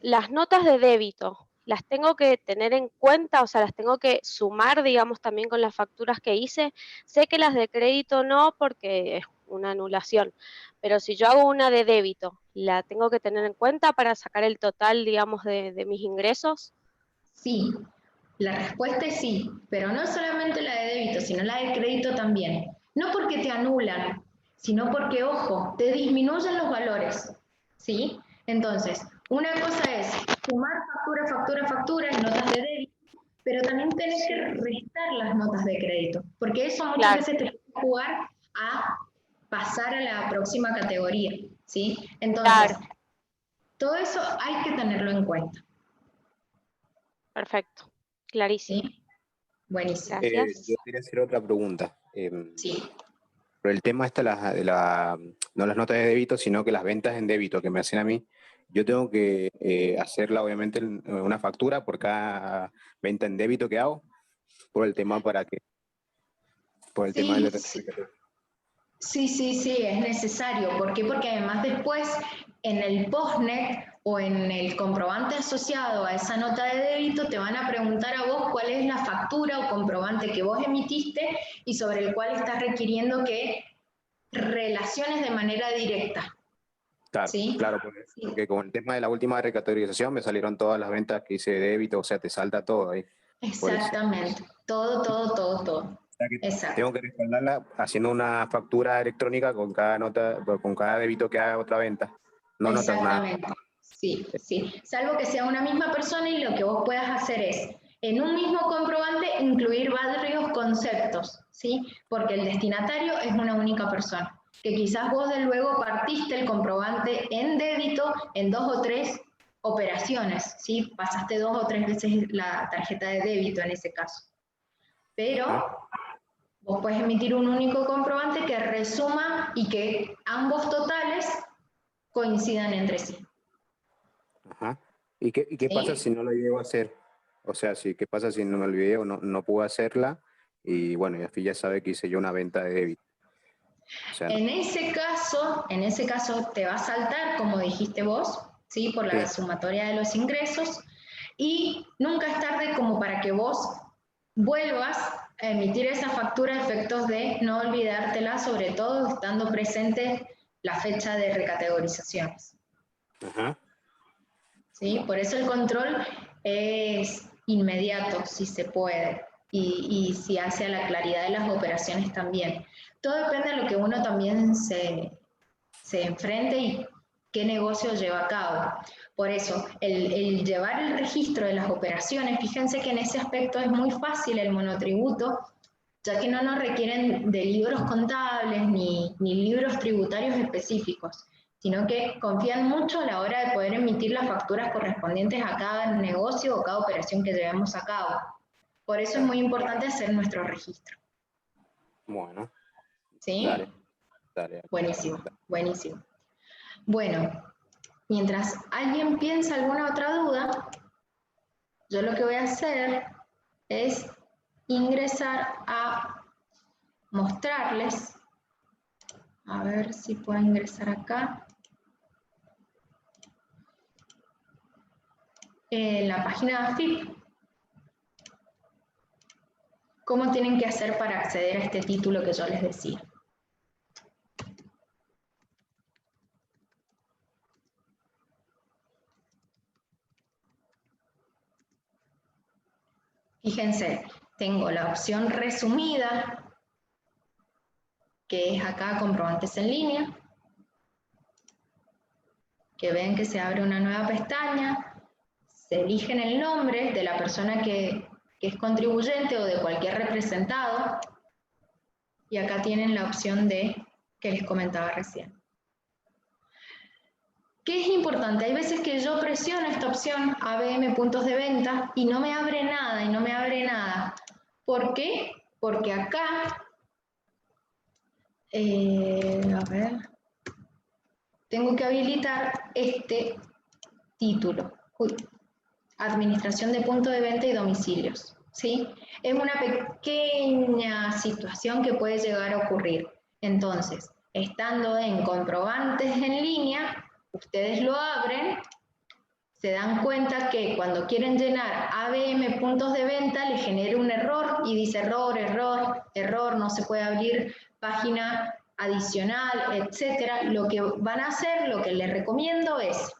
las notas de débito, ¿las tengo que tener en cuenta? O sea, ¿las tengo que sumar, digamos, también con las facturas que hice? Sé que las de crédito no, porque es una anulación, pero si yo hago una de débito, ¿la tengo que tener en cuenta para sacar el total, digamos, de mis ingresos? Sí, la respuesta es sí, pero no solamente la de débito, sino la de crédito también. No porque te anulan, sino porque, ojo, te disminuyen los valores, ¿sí? Entonces, una cosa es sumar factura, factura, factura en notas de débito, pero también tenés que restar las notas de crédito, porque eso muchas Claro. veces te puede jugar a pasar a la próxima categoría, ¿sí? Entonces, Claro, todo eso hay que tenerlo en cuenta, perfecto, clarísimo. ¿sí? Buenísimo. Gracias. Yo quería hacer otra pregunta. Sí. Por el tema este no las notas de débito, sino que las ventas en débito que me hacen a mí, yo tengo que hacerla obviamente una factura por cada venta en débito que hago, por el tema por el tema Sí, del sí, sí, sí, sí, es necesario. ¿Por qué? Porque además después en el postnet o en el comprobante asociado a esa nota de débito te van a preguntar a vos cuál es la factura o comprobante que vos emitiste y sobre el cual estás requiriendo que relaciones de manera directa. Claro, ¿Sí? claro, Sí, porque con el tema de la última recategorización me salieron todas las ventas que hice de débito, o sea, te salta todo ahí, por eso. exactamente. Todo, todo, todo, todo. O sea que Exacto. tengo que respaldarla haciendo una factura electrónica con cada nota, con cada débito que haga otra venta. No notas nada. Exactamente, sí, sí. Salvo que sea una misma persona y lo que vos puedas hacer es, en un mismo comprobante, incluir varios conceptos, ¿sí? Porque el destinatario es una única persona, que quizás vos de luego partiste el comprobante en débito en 2 o 3 operaciones, ¿sí? Pasaste 2 o 3 veces la tarjeta de débito en ese caso. Ajá, Pero vos puedes emitir un único comprobante que resuma y que ambos totales coincidan entre sí. ajá. ¿Y qué pasa ¿Sí? si no lo llego a hacer? O sea, ¿qué pasa si no me olvidé o no puedo hacerla? Y bueno, y ya sabe que hice yo una venta de débito. O sea, En ese caso te va a saltar, como dijiste vos, ¿sí? Por la sí. sumatoria de los ingresos, y nunca es tarde como para que vos vuelvas a emitir esa factura a efectos de no olvidártela, sobre todo estando presente la fecha de recategorizaciones. Ajá. ¿Sí? Por eso el control es inmediato, si se puede, y si hace a la claridad de las operaciones también. Todo depende de lo que uno también se enfrente y qué negocio lleva a cabo. Por eso, el llevar el registro de las operaciones, fíjense que en ese aspecto es muy fácil el monotributo, ya que no nos requieren de libros contables ni libros tributarios específicos, sino que confían mucho a la hora de poder emitir las facturas correspondientes a cada negocio o cada operación que llevemos a cabo. Por eso es muy importante hacer nuestro registro. Bueno, ¿Sí? dale, dale. Buenísimo, buenísimo. Bueno, mientras alguien piensa alguna otra duda, yo lo que voy a hacer es ingresar a mostrarles, a ver si puedo ingresar acá, en la página de AFIP, cómo tienen que hacer para acceder a este título que yo les decía. Fíjense, tengo la opción resumida, que es acá comprobantes en línea, que ven que se abre una nueva pestaña, se eligen el nombre de la persona que es contribuyente o de cualquier representado, y acá tienen la opción de que les comentaba recién. ¿Qué es importante? Hay veces que yo presiono esta opción ABM puntos de venta y no me abre nada, y no me abre nada. ¿Por qué? Porque acá, a ver, tengo que habilitar este título. Administración de puntos de venta y domicilios, ¿sí? Es una pequeña situación que puede llegar a ocurrir. Entonces, estando en comprobantes en línea, ustedes lo abren, se dan cuenta que cuando quieren llenar ABM puntos de venta, les genera un error y dice error, error, error, no se puede abrir página adicional, etcétera. Lo que van a hacer, lo que les recomiendo es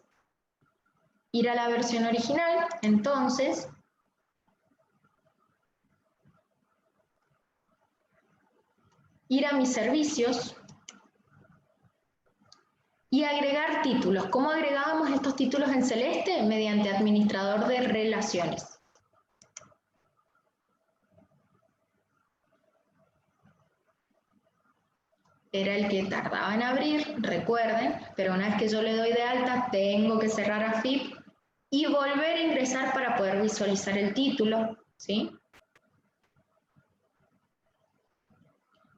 ir a la versión original, entonces, ir a mis servicios y agregar títulos. ¿Cómo agregábamos estos títulos en celeste? Mediante administrador de relaciones. Era el que tardaba en abrir, recuerden, pero una vez que yo le doy de alta, tengo que cerrar AFIP y volver a ingresar para poder visualizar el título, ¿sí?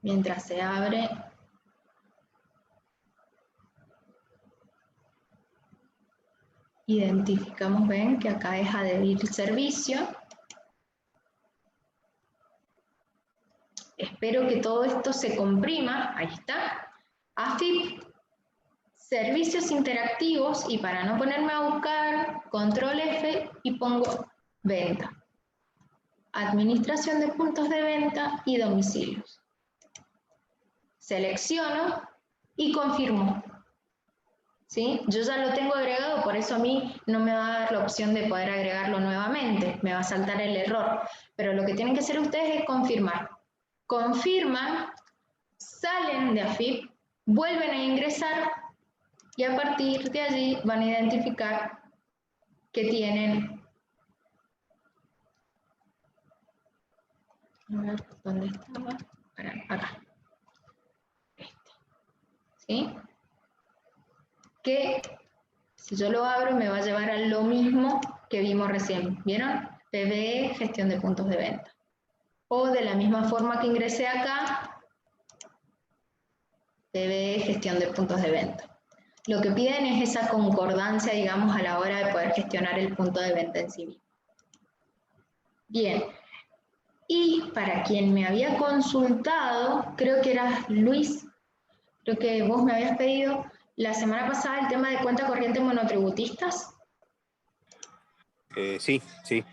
Mientras se abre, identificamos, ven que acá es adherir servicio. Espero que todo esto se comprima, ahí está. AFIP, servicios interactivos, y para no ponerme a buscar, control F y pongo venta. Administración de puntos de venta y domicilios. Selecciono y confirmo. ¿Sí? Yo ya lo tengo agregado, por eso a mí no me va a dar la opción de poder agregarlo nuevamente, me va a saltar el error. Pero lo que tienen que hacer ustedes es confirmar. Confirman, salen de AFIP, vuelven a ingresar y a partir de allí van a identificar que tienen... A ver, ¿dónde estaba? Acá. ¿Sí? Que si yo lo abro me va a llevar a lo mismo que vimos recién. ¿Vieron? PBE, gestión de puntos de venta. O de la misma forma que ingresé acá, PBE, gestión de puntos de venta. Lo que piden es esa concordancia, digamos, a la hora de poder gestionar el punto de venta en sí mismo. Bien. Y para quien me había consultado, creo que era Luis, creo que vos me habías pedido la semana pasada el tema de cuenta corriente monotributistas. Sí, sí.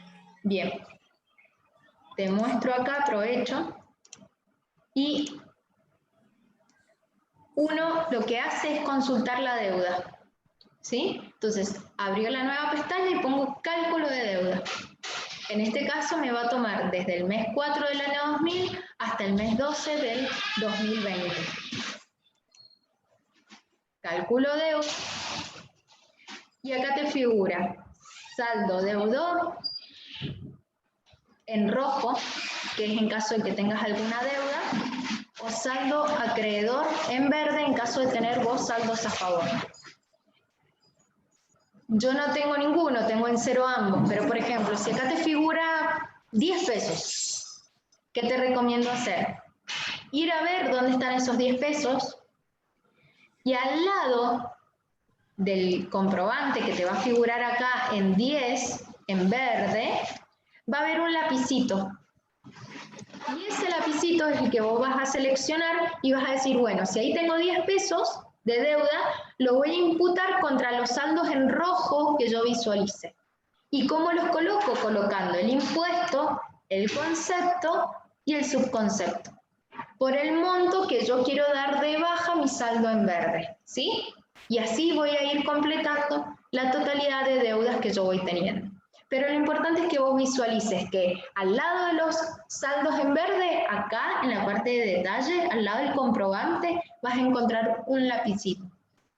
Bien. Te muestro acá, aprovecho. Y uno lo que hace es consultar la deuda. ¿Sí? Entonces, abrió la nueva pestaña y pongo cálculo de deuda. En este caso me va a tomar desde el mes 4 del año 2000 hasta el mes 12 del 2020. Cálculo deuda. Y acá te figura saldo deudor en rojo, que es en caso de que tengas alguna deuda, o saldo acreedor en verde en caso de tener vos saldos a favor. Yo no tengo ninguno, tengo en cero ambos, pero por ejemplo, si acá te figura 10 pesos, ¿qué te recomiendo hacer? Ir a ver dónde están esos 10 pesos y al lado del comprobante que te va a figurar acá en 10, en verde, va a haber un lapicito. Y ese lapicito es el que vos vas a seleccionar y vas a decir, bueno, si ahí tengo 10 pesos de deuda, lo voy a imputar contra los saldos en rojo que yo visualice. ¿Y cómo los coloco? Colocando el impuesto, el concepto y el subconcepto. Por el monto que yo quiero dar de baja mi saldo en verde, ¿sí? Y así voy a ir completando la totalidad de deudas que yo voy teniendo. Pero lo importante es que vos visualices que al lado de los saldos en verde, acá en la parte de detalle, al lado del comprobante, vas a encontrar un lapicito.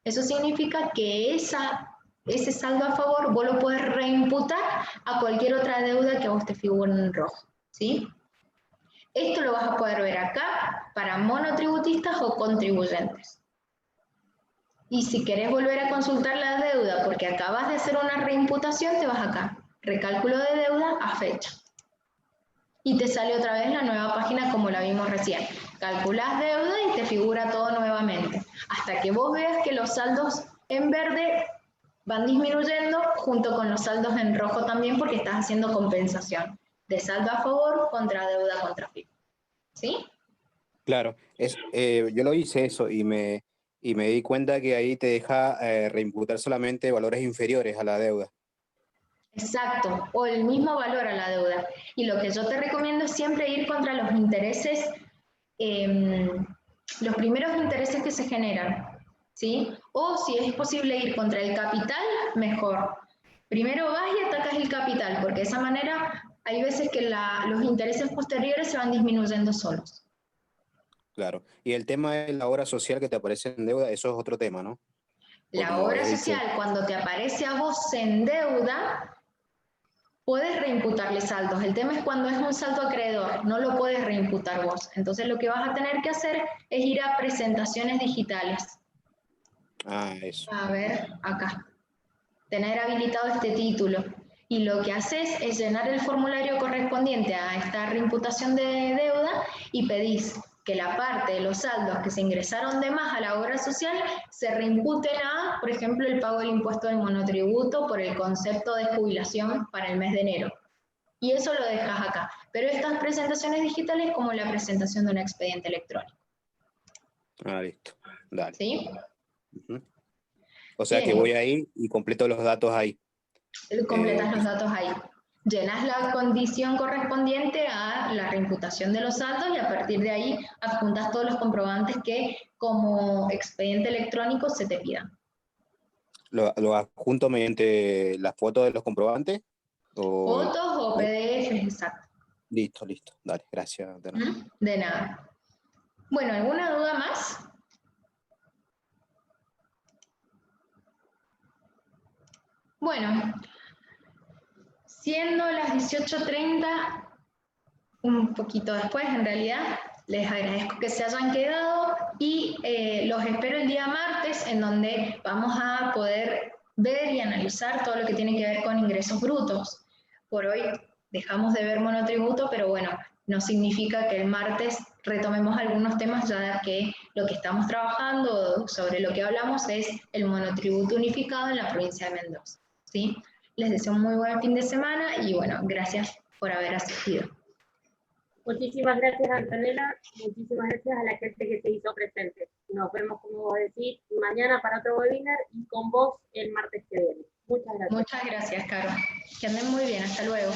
Eso significa que ese saldo a favor vos lo puedes reimputar a cualquier otra deuda que a vos te figure en rojo, ¿sí? Esto lo vas a poder ver acá para monotributistas o contribuyentes. Y si querés volver a consultar la deuda porque acabas de hacer una reimputación, te vas acá. Recálculo de deuda a fecha. Y te sale otra vez la nueva página como la vimos recién. Calculás deuda y te figura todo nuevamente. Hasta que vos veas que los saldos en verde van disminuyendo junto con los saldos en rojo también porque estás haciendo compensación. de saldo a favor contra deuda contra AFIP. ¿Sí? Claro, yo lo hice eso y me di cuenta que ahí te deja reimputar solamente valores inferiores a la deuda. Exacto, o el mismo valor a la deuda. Y lo que yo te recomiendo es siempre ir contra los intereses, los primeros intereses que se generan, ¿sí? O si es posible ir contra el capital, mejor. Primero vas y atacas el capital, porque de esa manera hay veces que los intereses posteriores se van disminuyendo solos. Claro. Y el tema de la obra social que te aparece en deuda, eso es otro tema, ¿no? La obra social, cuando te aparece a vos en deuda, puedes reimputarle saldos. El tema es cuando es un saldo acreedor, no lo puedes reimputar vos. Entonces lo que vas a tener que hacer es ir a presentaciones digitales. Ah, eso. A ver, acá. Tener habilitado este título. Y lo que haces es llenar el formulario correspondiente a esta reimputación de deuda y pedís que la parte de los saldos que se ingresaron de más a la obra social se reimputen a, por ejemplo, el pago del impuesto del monotributo por el concepto de jubilación para el mes de enero. Y eso lo dejas acá. Pero estas presentaciones digitales como la presentación de un expediente electrónico. Ah, listo. Dale. ¿Sí? Uh-huh. O sea que voy ahí y completo los datos ahí. Completas los datos ahí. Llenas la condición correspondiente a la reimputación de los saldos y a partir de ahí adjuntas todos los comprobantes que como expediente electrónico se te pidan. ¿Lo adjunto mediante la foto de los comprobantes? Fotos o PDFs, exacto. Listo. Dale, gracias. De nada. Bueno, ¿alguna duda más? Bueno, siendo las 18:30, un poquito después en realidad, les agradezco que se hayan quedado y los espero el día martes en donde vamos a poder ver y analizar todo lo que tiene que ver con ingresos brutos. Por hoy dejamos de ver monotributo, pero bueno, no significa que el martes retomemos algunos temas, ya que lo que estamos trabajando, sobre lo que hablamos, es el monotributo unificado en la provincia de Mendoza, ¿sí? Les deseo un muy buen fin de semana y bueno, gracias por haber asistido. Muchísimas gracias, Antonella. Muchísimas gracias a la gente que se hizo presente. Nos vemos, como vos decís, mañana para otro webinar y con vos el martes que viene. Muchas gracias. Muchas gracias, Caro. Que anden muy bien. Hasta luego.